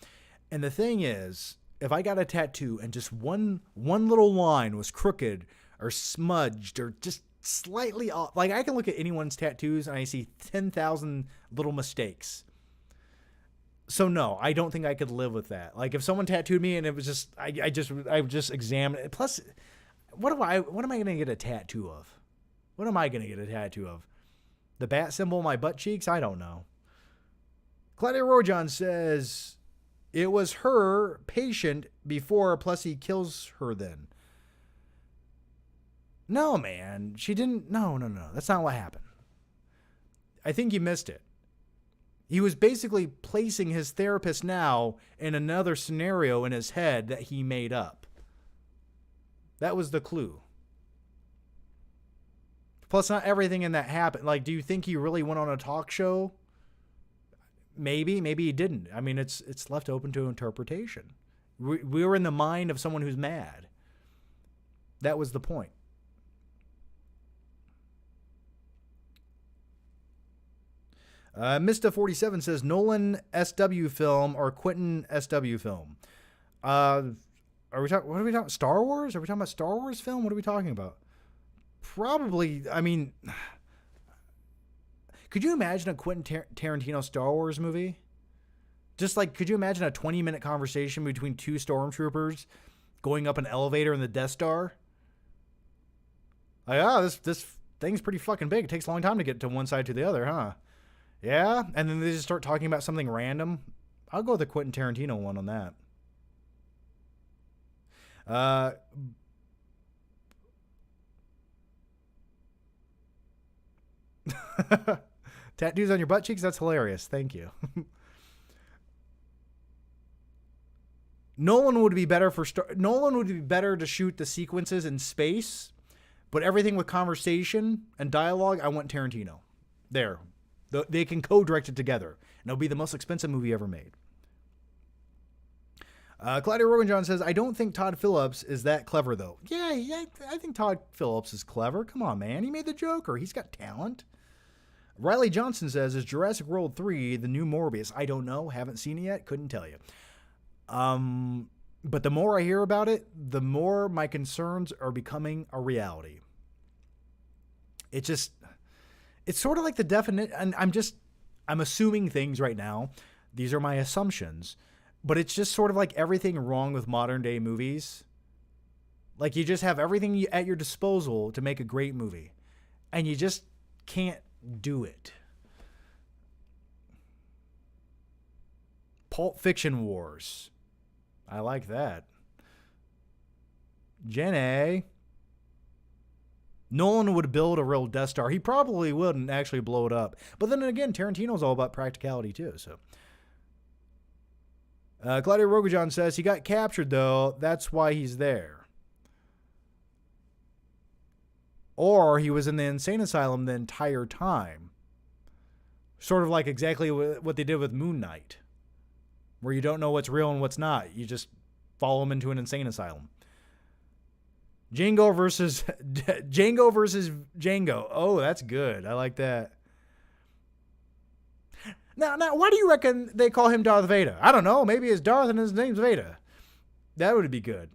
And the thing is, if I got a tattoo and just one little line was crooked or smudged or just slightly off, like I can look at anyone's tattoos and I see 10,000 little mistakes. So no, I don't think I could live with that. Like if someone tattooed me and it was just, I would just examine it. Plus, what am I going to get a tattoo of? What am I going to get a tattoo of? The bat symbol on my butt cheeks? I don't know. Claudia Rojan says, it was her patient before, plus he kills her then. No, man. She didn't. No. That's not what happened. I think you missed it. He was basically placing his therapist now in another scenario in his head that he made up. That was the clue. Plus, not everything in that happened. Like, do you think he really went on a talk show? maybe he didn't. I mean, it's left open to interpretation. We were in the mind of someone who's mad. That was the point. Mista47 says Nolan SW film or Quentin SW film. Are we talking? What are we talking? Star Wars? Are we talking about Star Wars film? What are we talking about? Probably. I mean, could you imagine a Quentin Tarantino Star Wars movie? Just like, could you imagine a 20-minute conversation between two stormtroopers going up an elevator in the Death Star? Like, this thing's pretty fucking big. It takes a long time to get to one side to the other, huh? Yeah, and then they just start talking about something random. I'll go with the Quentin Tarantino one on that. Tattoos on your butt cheeks? That's hilarious. Thank you. Nolan would be better to shoot the sequences in space, but everything with conversation and dialogue, I want Tarantino. There. They can co-direct it together. And it'll be the most expensive movie ever made. Claudia Rogan John says, I don't think Todd Phillips is that clever, though. Yeah, I think Todd Phillips is clever. Come on, man. He made the Joker. He's got talent. Riley Johnson says, is Jurassic World 3 the new Morbius? I don't know. Haven't seen it yet. Couldn't tell you. But the more I hear about it, the more my concerns are becoming a reality. It's sort of like the definition, and I'm assuming things right now. These are my assumptions, but it's just sort of like everything wrong with modern day movies. Like, you just have everything at your disposal to make a great movie, and you just can't do it. Pulp Fiction Wars. I like that. Jenny. Nolan would build a real Death Star. He probably wouldn't actually blow it up. But then again, Tarantino's all about practicality too. So, Claudia Rogajon says he got captured though. That's why he's there. Or he was in the insane asylum the entire time. Sort of like exactly what they did with Moon Knight, where you don't know what's real and what's not. You just follow him into an insane asylum. Django versus Django. Oh, that's good. I like that. Now, why do you reckon they call him Darth Vader? I don't know. Maybe it's Darth and his name's Vader. That would be good.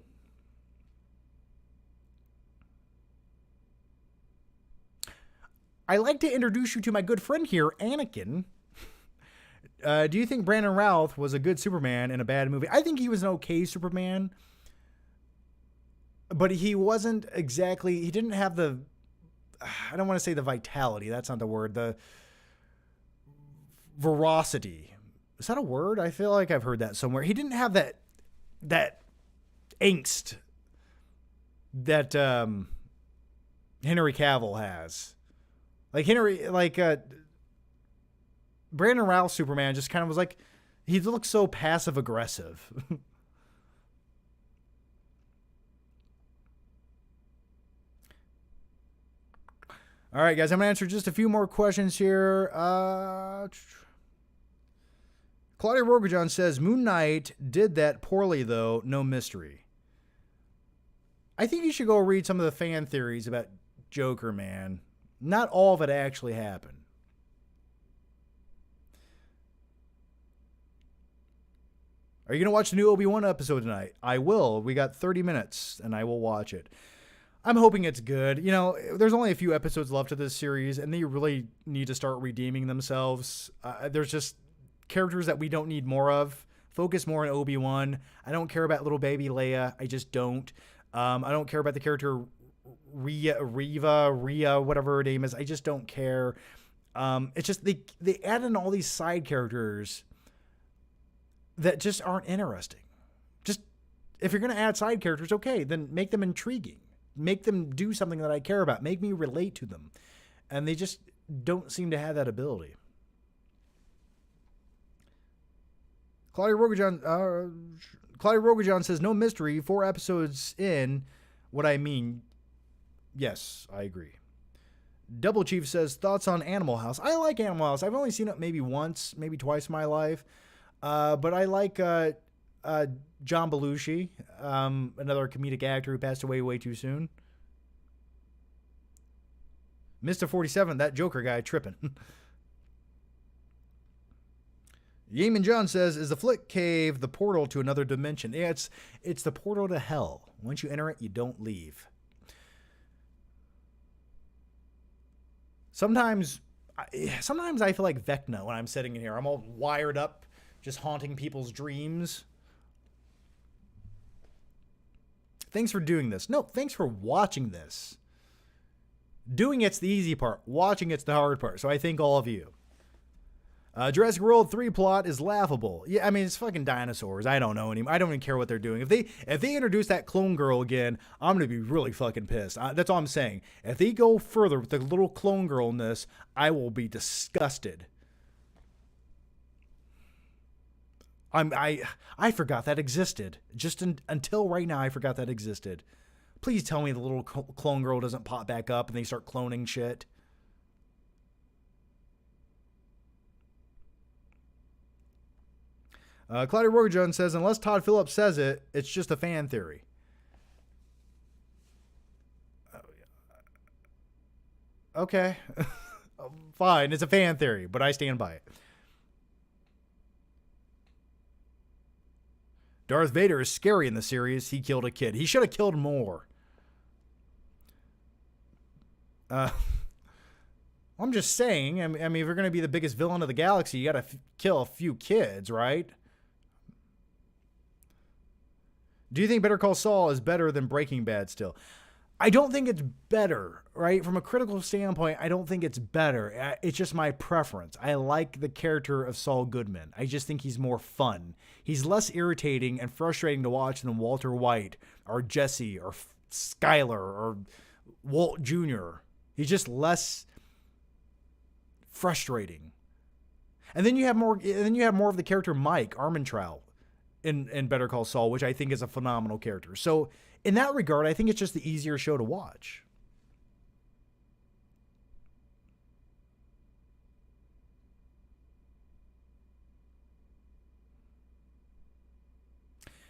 I'd like to introduce you to my good friend here, Anakin. Do you think Brandon Routh was a good Superman in a bad movie? I think he was an okay Superman. But he wasn't exactly, he didn't have the, I don't want to say the vitality. That's not the word. The veracity. Is that a word? I feel like I've heard that somewhere. He didn't have that angst that Henry Cavill has. Brandon Routh Superman just kind of was like, he looked so passive aggressive. All right, guys, I'm going to answer just a few more questions here. Claudia Rogajon says, Moon Knight did that poorly, though. No mystery. I think you should go read some of the fan theories about Joker, man. Not all of it actually happened. Are you going to watch the new Obi-Wan episode tonight? I will. We got 30 minutes, and I will watch it. I'm hoping it's good. You know, there's only a few episodes left of this series, and they really need to start redeeming themselves. There's just characters that we don't need more of. Focus more on Obi-Wan. I don't care about little baby Leia. I just don't. I don't care about the character Rhea, whatever her name is. I just don't care. It's just they add in all these side characters that just aren't interesting. Just, if you're going to add side characters, okay, then make them intriguing. Make them do something that I care about. Make me relate to them. And they just don't seem to have that ability. Claudia Rogajon says, no mystery, 4 episodes in. What I mean, yes, I agree. Double Chief says, thoughts on Animal House. I like Animal House. I've only seen it maybe once, maybe twice in my life. But I like John Belushi, another comedic actor who passed away way too soon. Mr. 47, that Joker guy tripping. Yeaman John says, is the Flick Cave the portal to another dimension? Yeah, it's the portal to hell. Once you enter it, you don't leave. Sometimes I feel like Vecna when I'm sitting in here. I'm all wired up, just haunting people's dreams. Thanks for doing this. No, thanks for watching this. Doing it's the easy part. Watching it's the hard part. So I thank all of you. Jurassic World 3 plot is laughable. Yeah, I mean, it's fucking dinosaurs. I don't know anymore. I don't even care what they're doing. If they introduce that clone girl again, I'm going to be really fucking pissed. That's all I'm saying. If they go further with the little clone girl in this, I will be disgusted. I forgot that existed. Just until right now, I forgot that existed. Please tell me the little clone girl doesn't pop back up and they start cloning shit. Claudia Rogajon says, unless Todd Phillips says it, it's just a fan theory. Okay. Fine, it's a fan theory, but I stand by it. Darth Vader is scary in the series. He killed a kid. He should have killed more. I'm just saying, I mean, if you're going to be the biggest villain of the galaxy, you got to kill a few kids, right? Do you think Better Call Saul is better than Breaking Bad still? I don't think it's better, right? From a critical standpoint, I don't think it's better. It's just my preference. I like the character of Saul Goodman. I just think he's more fun. He's less irritating and frustrating to watch than Walter White or Jesse or Skyler or Walt Jr. He's just less frustrating. And then you have more of the character Mike Armentrout in Better Call Saul, which I think is a phenomenal character. So in that regard, I think it's just the easier show to watch.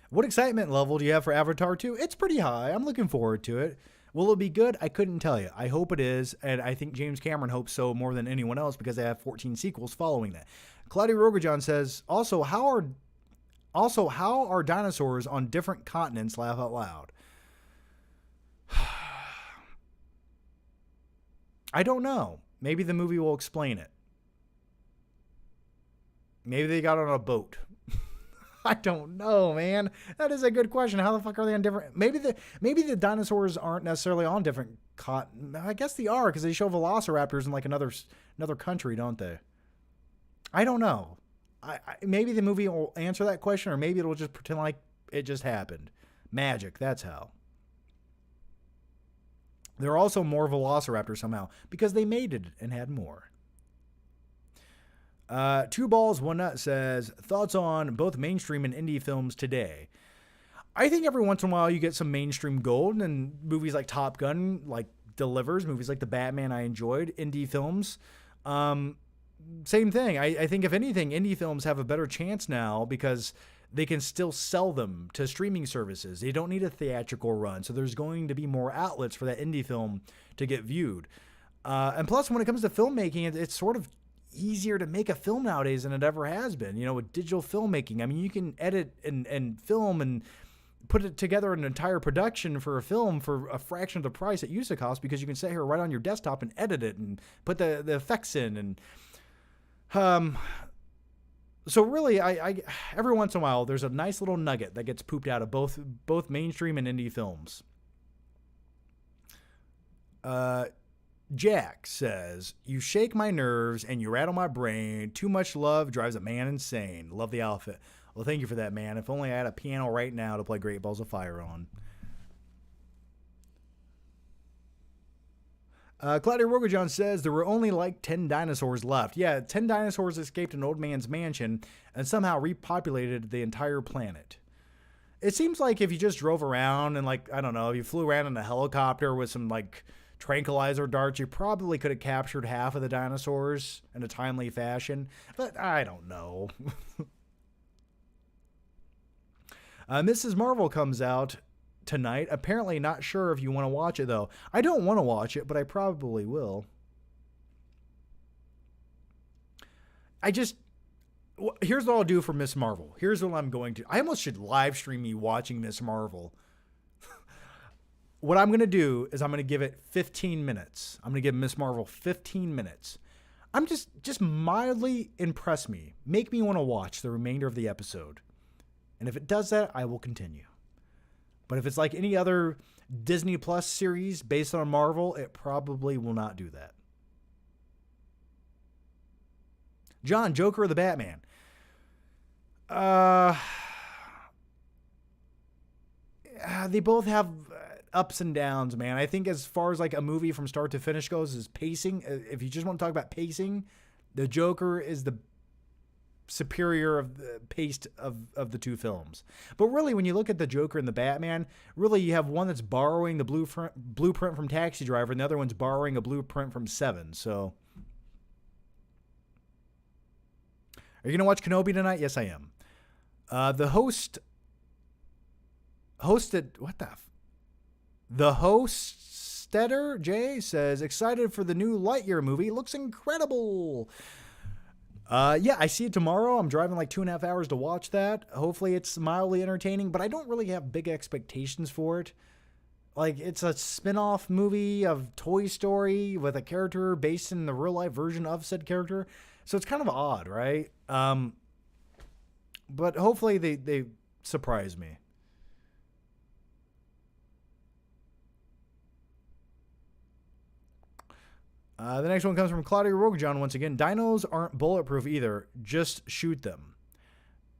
What excitement level do you have for Avatar 2? It's pretty high. I'm looking forward to it. Will it be good? I couldn't tell you. I hope it is, and I think James Cameron hopes so more than anyone else because they have 14 sequels following that. Claudia Rogajon says, also, how are dinosaurs on different continents? Laugh out loud. I don't know. Maybe the movie will explain it. Maybe they got on a boat. I don't know, man. That is a good question. How the fuck are they on different? Maybe the dinosaurs aren't necessarily on different continents. I guess they are because they show velociraptors in like another country, don't they? I don't know. Maybe the movie will answer that question, or maybe it'll just pretend like it just happened. Magic, that's how. There are also more velociraptors somehow because they mated and had more. Two Balls, One Nut says, thoughts on both mainstream and indie films today? I think every once in a while you get some mainstream gold, and movies like Top Gun delivers. Movies like The Batman I enjoyed. Indie films. Same thing. I think if anything, indie films have a better chance now because they can still sell them to streaming services. They don't need a theatrical run. So there's going to be more outlets for that indie film to get viewed. And plus, when it comes to filmmaking, it's sort of easier to make a film nowadays than it ever has been. You know, with digital filmmaking, I mean, you can edit and film and put it together an entire production for a film for a fraction of the price it used to cost because you can sit here right on your desktop and edit it and put the effects in. And so really, I every once in a while, there's a nice little nugget that gets pooped out of both mainstream and indie films. Jack says, you shake my nerves and you rattle my brain. Too much love drives a man insane. Love the outfit. Well, thank you for that, man. If only I had a piano right now to play Great Balls of Fire on. Claudia Rogajon says there were only like 10 dinosaurs left. Yeah, 10 dinosaurs escaped an old man's mansion and somehow repopulated the entire planet. It seems like if you just drove around and I don't know, if you flew around in a helicopter with some tranquilizer darts, you probably could have captured half of the dinosaurs in a timely fashion, but I don't know. Mrs. Marvel comes out tonight. Apparently not sure if you want to watch it, though. I don't want to watch it, but I probably will. Here's what I'll do for Miss Marvel. Here's what I'm going to. I almost should live stream me watching Miss Marvel. What I'm going to do is I'm going to give it 15 minutes. I'm going to give Miss Marvel 15 minutes. I'm just mildly impress me. Make me want to watch the remainder of the episode. And if it does that, I will continue. But if it's like any other Disney Plus series based on Marvel, it probably will not do that. John, Joker or the Batman? They both have ups and downs, man. I think as far as like a movie from start to finish goes, is pacing. If you just want to talk about pacing, the Joker is the superior of the pace of the two films. But really, when you look at the Joker and the Batman, really you have one that's borrowing the blueprint from Taxi Driver, and the other one's borrowing a blueprint from Seven. So, are you gonna watch Kenobi tonight? Yes, I am. The hosted The Hoststetter Jay says, excited for the new Lightyear movie. Looks incredible. Yeah, I see it tomorrow. I'm driving like 2.5 hours to watch that. Hopefully it's mildly entertaining, but I don't really have big expectations for it. Like, it's a spin-off movie of Toy Story with a character based in the real-life version of said character. So it's kind of odd, right? But hopefully they surprise me. The next one comes from Claudia Roguejohn once again. Dinos aren't bulletproof either. Just shoot them.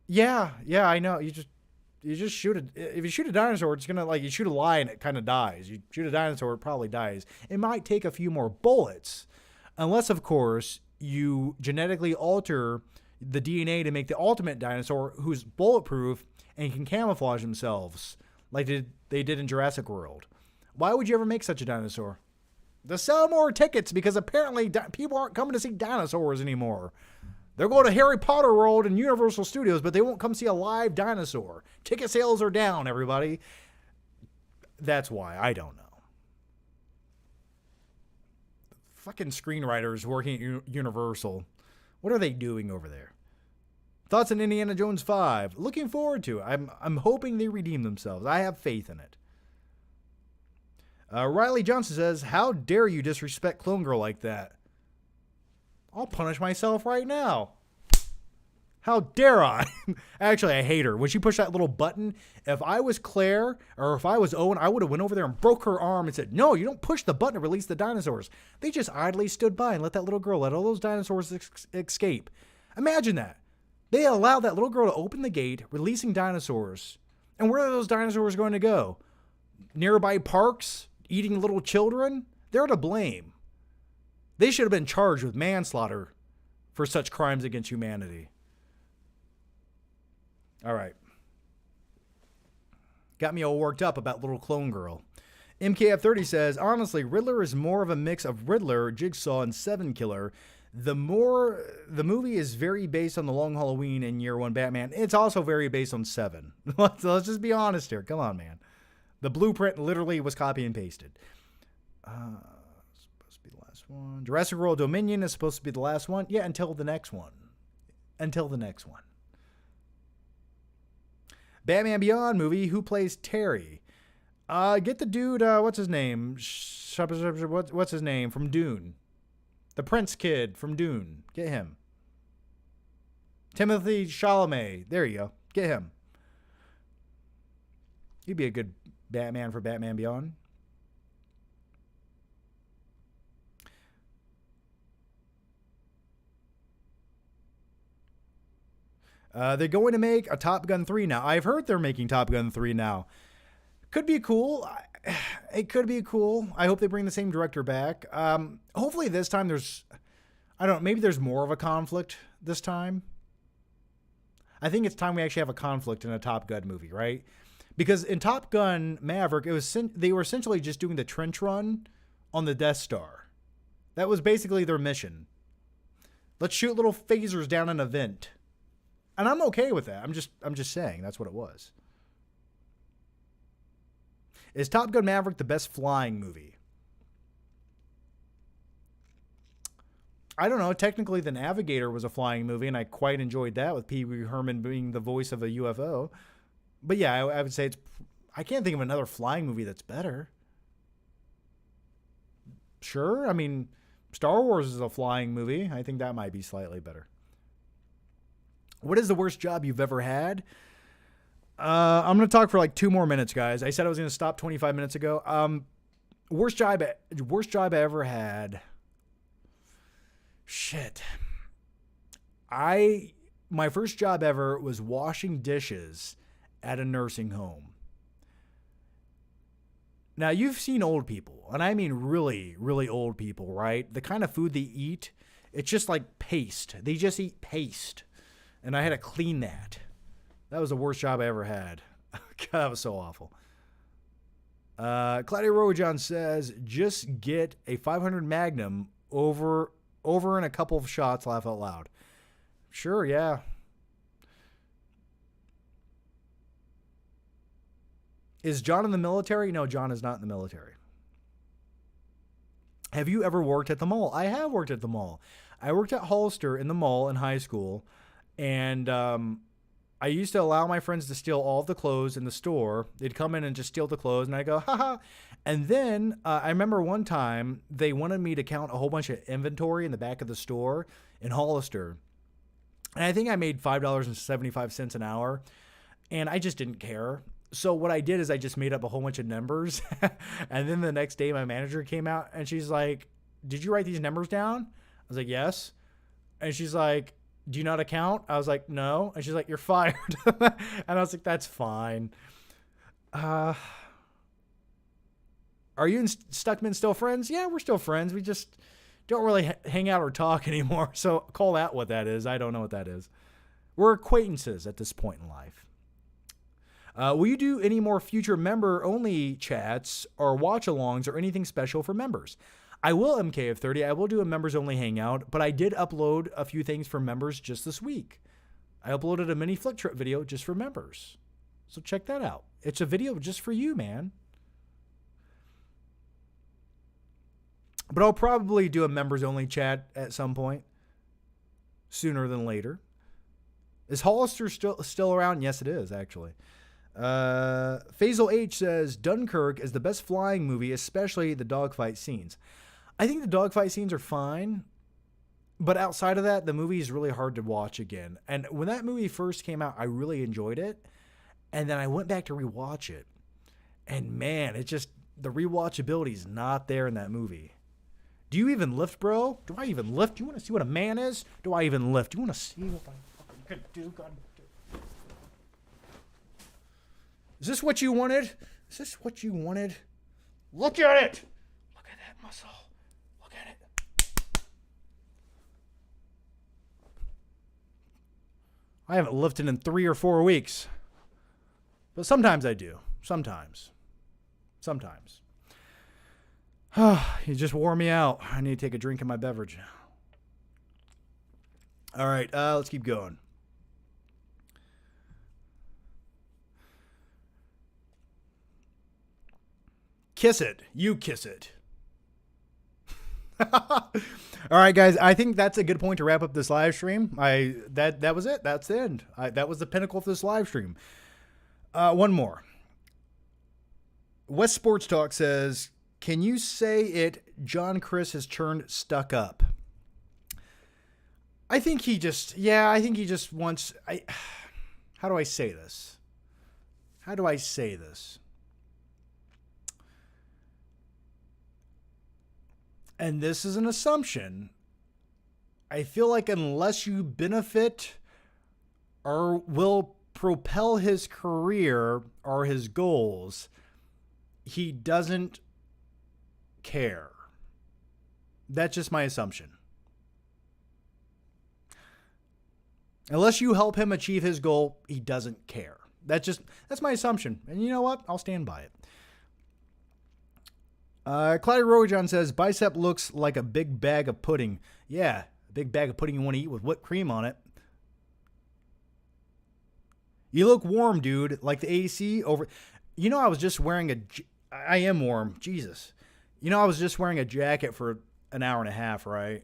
Yeah, I know. You just shoot it. If you shoot a dinosaur, it's gonna, like, you shoot a lion, it kind of dies. You shoot a dinosaur, it probably dies. It might take a few more bullets, unless of course you genetically alter the DNA to make the ultimate dinosaur who's bulletproof and can camouflage themselves, like they did in Jurassic World. Why would you ever make such a dinosaur? To sell more tickets, because apparently people aren't coming to see dinosaurs anymore. They'll go to Harry Potter World and Universal Studios, but they won't come see a live dinosaur. Ticket sales are down, everybody. That's why. I don't know. Fucking screenwriters working at Universal. What are they doing over there? Thoughts on Indiana Jones 5? Looking forward to it. I'm hoping they redeem themselves. I have faith in it. Riley Johnson says, how dare you disrespect Clone Girl like that? I'll punish myself right now. How dare I? Actually, I hate her. When she pushed that little button, if I was Claire or if I was Owen, I would have went over there and broke her arm and said, no, you don't push the button to release the dinosaurs. They just idly stood by and let that little girl let all those dinosaurs escape. Imagine that. They allowed that little girl to open the gate, releasing dinosaurs. And where are those dinosaurs going to go? Nearby parks? Eating little children? They're to blame. They should have been charged with manslaughter for such crimes against humanity. All right. Got me all worked up about little Clone Girl. MKF30 says, honestly, Riddler is more of a mix of Riddler, Jigsaw, and Seven Killer. The movie is very based on the Long Halloween and Year One Batman. It's also very based on Seven. Let's just be honest here. Come on, man. The blueprint literally was copy and pasted. Supposed to be the last one. Jurassic World Dominion is supposed to be the last one. Yeah, until the next one. Batman Beyond movie. Who plays Terry? Get the dude. What's his name? What's his name from Dune? The Prince kid from Dune. Get him. Timothy Chalamet. There you go. Get him. He'd be a good Batman for Batman Beyond. They're going to make a Top Gun 3 now. I've heard they're making Top Gun 3 now. Could be cool. It could be cool. I hope they bring the same director back. Hopefully this time maybe there's more of a conflict this time. I think it's time we actually have a conflict in a Top Gun movie, right? Because in Top Gun Maverick, they were essentially just doing the trench run on the Death Star. That was basically their mission. Let's shoot little phasers down an event. And I'm okay with that. I'm just saying that's what it was. Is Top Gun Maverick the best flying movie? I don't know. Technically, The Navigator was a flying movie, and I quite enjoyed that with Pee Wee Herman being the voice of a UFO. But yeah, I would say it's... I can't think of another flying movie that's better. Sure, I mean, Star Wars is a flying movie. I think that might be slightly better. What is the worst job you've ever had? I'm going to talk for like 2 more minutes, guys. I said I was going to stop 25 minutes ago. Worst job I ever had. Shit. My first job ever was washing dishes at a nursing home. Now, you've seen old people, and I mean really, really old people, right? The kind of food they eat, it's just like paste. They just eat paste. And I had to clean that. That was the worst job I ever had. God, that was so awful. Claudia Rojan says, just get a 500 Magnum over in a couple of shots, laugh out loud. Sure, yeah. Is John in the military? No, John is not in the military. Have you ever worked at the mall? I have worked at the mall. I worked at Hollister in the mall in high school. And I used to allow my friends to steal all of the clothes in the store. They'd come in and just steal the clothes, and I go, haha. And then I remember one time they wanted me to count a whole bunch of inventory in the back of the store in Hollister. And I think I made $5.75 an hour, and I just didn't care. So what I did is I just made up a whole bunch of numbers. And then the next day my manager came out, and she's like, did you write these numbers down? I was like, yes. And she's like, do you know how to count? I was like, no. And she's like, you're fired. And I was like, that's fine. Are you and Stuckman still friends? Yeah, we're still friends. We just don't really hang out or talk anymore. So call that what that is. I don't know what that is. We're acquaintances at this point in life. Will you do any more future member-only chats or watch-alongs or anything special for members? I will MK of 30. I will do a members-only hangout, but I did upload a few things for members just this week. I uploaded a mini flick trip video just for members. So check that out. It's a video just for you, man. But I'll probably do a members-only chat at some point. Sooner than later. Is Hollister still around? Yes, it is, actually. Faisal H says, Dunkirk is the best flying movie, especially the dogfight scenes. I think the dogfight scenes are fine, but outside of that, the movie is really hard to watch again. And when that movie first came out, I really enjoyed it. And then I went back to rewatch it. And man, it just, the rewatchability is not there in that movie. Do you even lift, bro? Do I even lift? Do you want to see what a man is? Do I even lift? Do you want to see what I fucking could do? God. Is this what you wanted? Is this what you wanted? Look at it! Look at that muscle. Look at it. I haven't lifted in 3 or 4 weeks. But sometimes I do. Sometimes. You just wore me out. I need to take a drink of my beverage. All right, let's keep going. Kiss it. You kiss it. All right, guys. I think that's a good point to wrap up this live stream. That was it. That's the end. That was the pinnacle of this live stream. One more. West Sports Talk says, can you say it, John Chris has turned stuck up? I think he just wants... How do I say this? And this is an assumption. I feel like unless you benefit or will propel his career or his goals, he doesn't care. That's just my assumption. Unless you help him achieve his goal, he doesn't care. That's my assumption. And you know what? I'll stand by it. Clyde Rojan says, bicep looks like a big bag of pudding. Yeah, a big bag of pudding you want to eat with whipped cream on it. You look warm, dude. Like the AC over... You know, I was just wearing a... I am warm. Jesus. You know, I was just wearing a jacket for an hour and a half, right?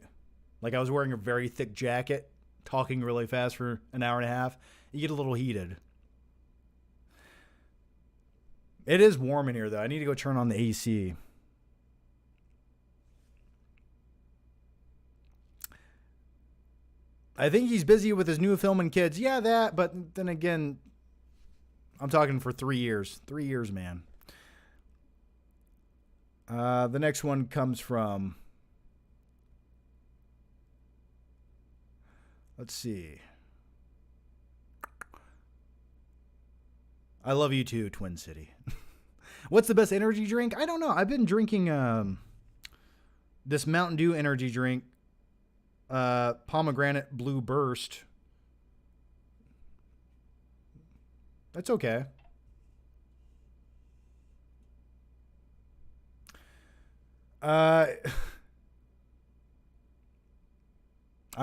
Like I was wearing a very thick jacket, talking really fast for an hour and a half. You get a little heated. It is warm in here, though. I need to go turn on the AC. I think he's busy with his new film and kids. Yeah, that, but then again, I'm talking for 3 years. 3 years, man. The next one comes from... Let's see. I love you too, Twin City. What's the best energy drink? I don't know. I've been drinking this Mountain Dew energy drink. Pomegranate Blue Burst. That's okay. I'm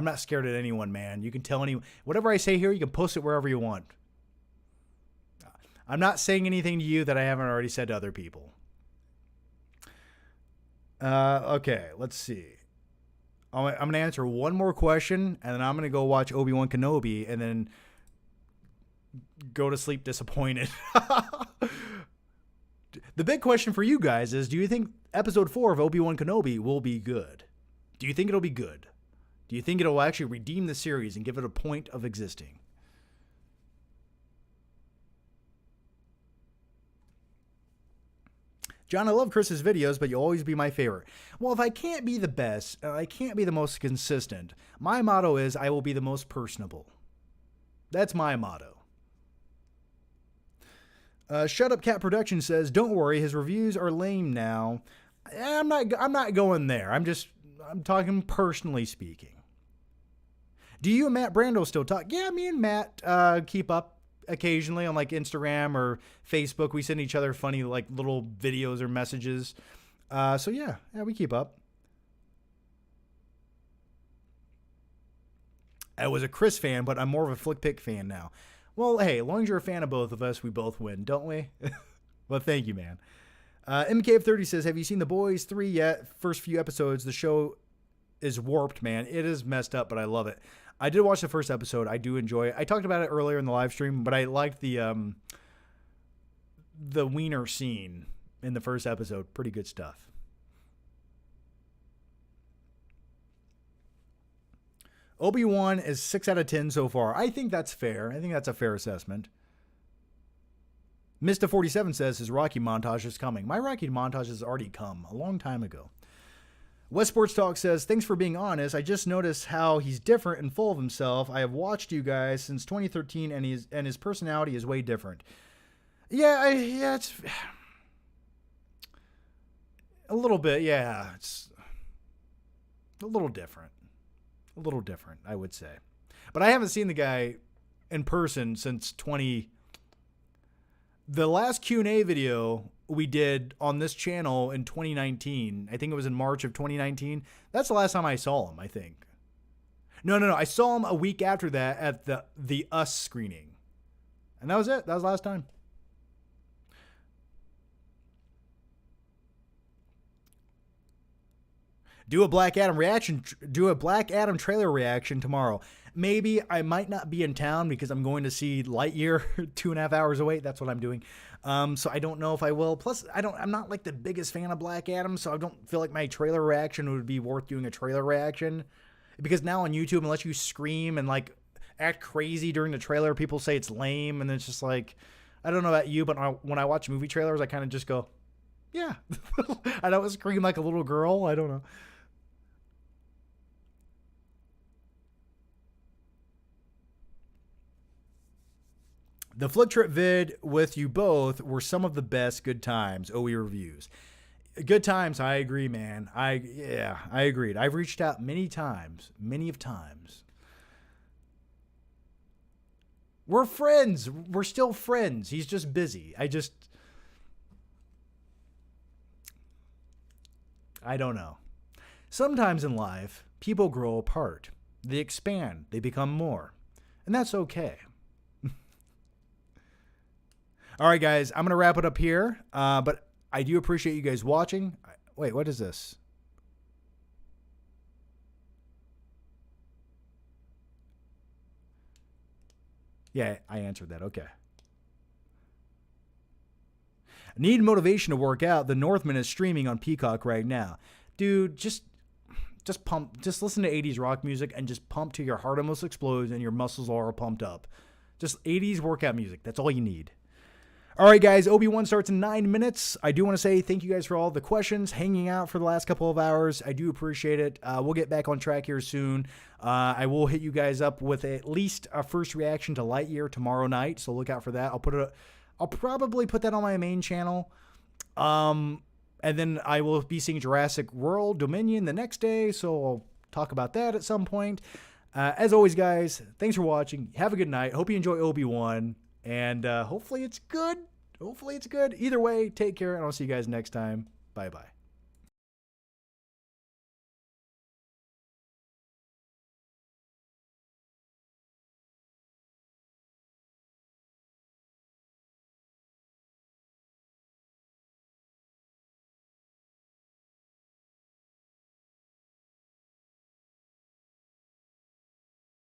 not scared of anyone, man. You can tell anyone. Whatever I say here, you can post it wherever you want. I'm not saying anything to you that I haven't already said to other people. Okay, let's see. I'm going to answer one more question, and then I'm going to go watch Obi-Wan Kenobi, and then go to sleep disappointed. The big question for you guys is, do you think episode 4 of Obi-Wan Kenobi will be good? Do you think it'll be good? Do you think it'll actually redeem the series and give it a point of existing? John, I love Chris's videos, but you'll always be my favorite. Well, if I can't be the best, I can't be the most consistent, my motto is I will be the most personable. That's my motto. Shut Up Cat Production says, don't worry, his reviews are lame now. I'm not going there. I'm talking personally speaking. Do you and Matt Brando still talk? Yeah, me and Matt keep up occasionally on like Instagram or Facebook. We send each other funny like little videos or messages. So yeah, we keep up. I was a Chris fan, but I'm more of a Flick Pick fan now. Well, hey, as long as you're a fan of both of us, we both win, don't we? Well, thank you, man. MKF30 says, have you seen The Boys 3 yet? First few episodes, the show is warped, man. It is messed up, but I love it. I did watch the first episode. I do enjoy it. I talked about it earlier in the live stream, but I liked the wiener scene in the first episode. Pretty good stuff. Obi-Wan is 6 out of 10 so far. I think that's fair. I think that's a fair assessment. Mista47 says his Rocky montage is coming. My Rocky montage has already come a long time ago. West Sports Talk says, thanks for being honest. I just noticed how he's different and full of himself. I have watched you guys since 2013, and his personality is way different. Yeah, it's a little bit. Yeah, it's a little different. A little different, I would say. But I haven't seen the guy in person since the last Q&A video we did on this channel in 2019. I think it was in March of 2019. That's the last time I saw him, I think. No. I saw him a week after that at the Us screening. And that was it. That was the last time. Do a Black Adam trailer reaction tomorrow. Maybe. I might not be in town because I'm going to see Lightyear 2.5 hours away. That's what I'm doing. So I don't know if I will. Plus, I'm not like the biggest fan of Black Adam, so I don't feel like my trailer reaction would be worth doing a trailer reaction. Because now on YouTube, unless you scream and like act crazy during the trailer, people say it's lame, and it's just like, I don't know about you, but when I watch movie trailers, I kind of just go, yeah. I don't scream like a little girl. I don't know. The Flick Trip vid with you both were some of the best good times. OE reviews. Good times, I agree, man. I agreed. I've reached out many times. We're friends. We're still friends. He's just busy. I don't know. Sometimes in life, people grow apart. They expand. They become more. And that's okay. All right, guys, I'm going to wrap it up here. But I do appreciate you guys watching. Wait, what is this? Yeah, I answered that. Okay. Need motivation to work out. The Northman is streaming on Peacock right now. Dude, just pump. Just listen to 80s rock music and just pump till your heart almost explodes and your muscles are all pumped up. Just 80s workout music. That's all you need. All right, guys, Obi-Wan starts in 9 minutes. I do want to say thank you guys for all the questions, hanging out for the last couple of hours. I do appreciate it. We'll get back on track here soon. I will hit you guys up with at least a first reaction to Lightyear tomorrow night, so look out for that. I'll probably put that on my main channel. And then I will be seeing Jurassic World Dominion the next day, so I'll talk about that at some point. As always, guys, thanks for watching. Have a good night. Hope you enjoy Obi-Wan. And hopefully it's good. Hopefully it's good. Either way, take care, and I'll see you guys next time. Bye-bye.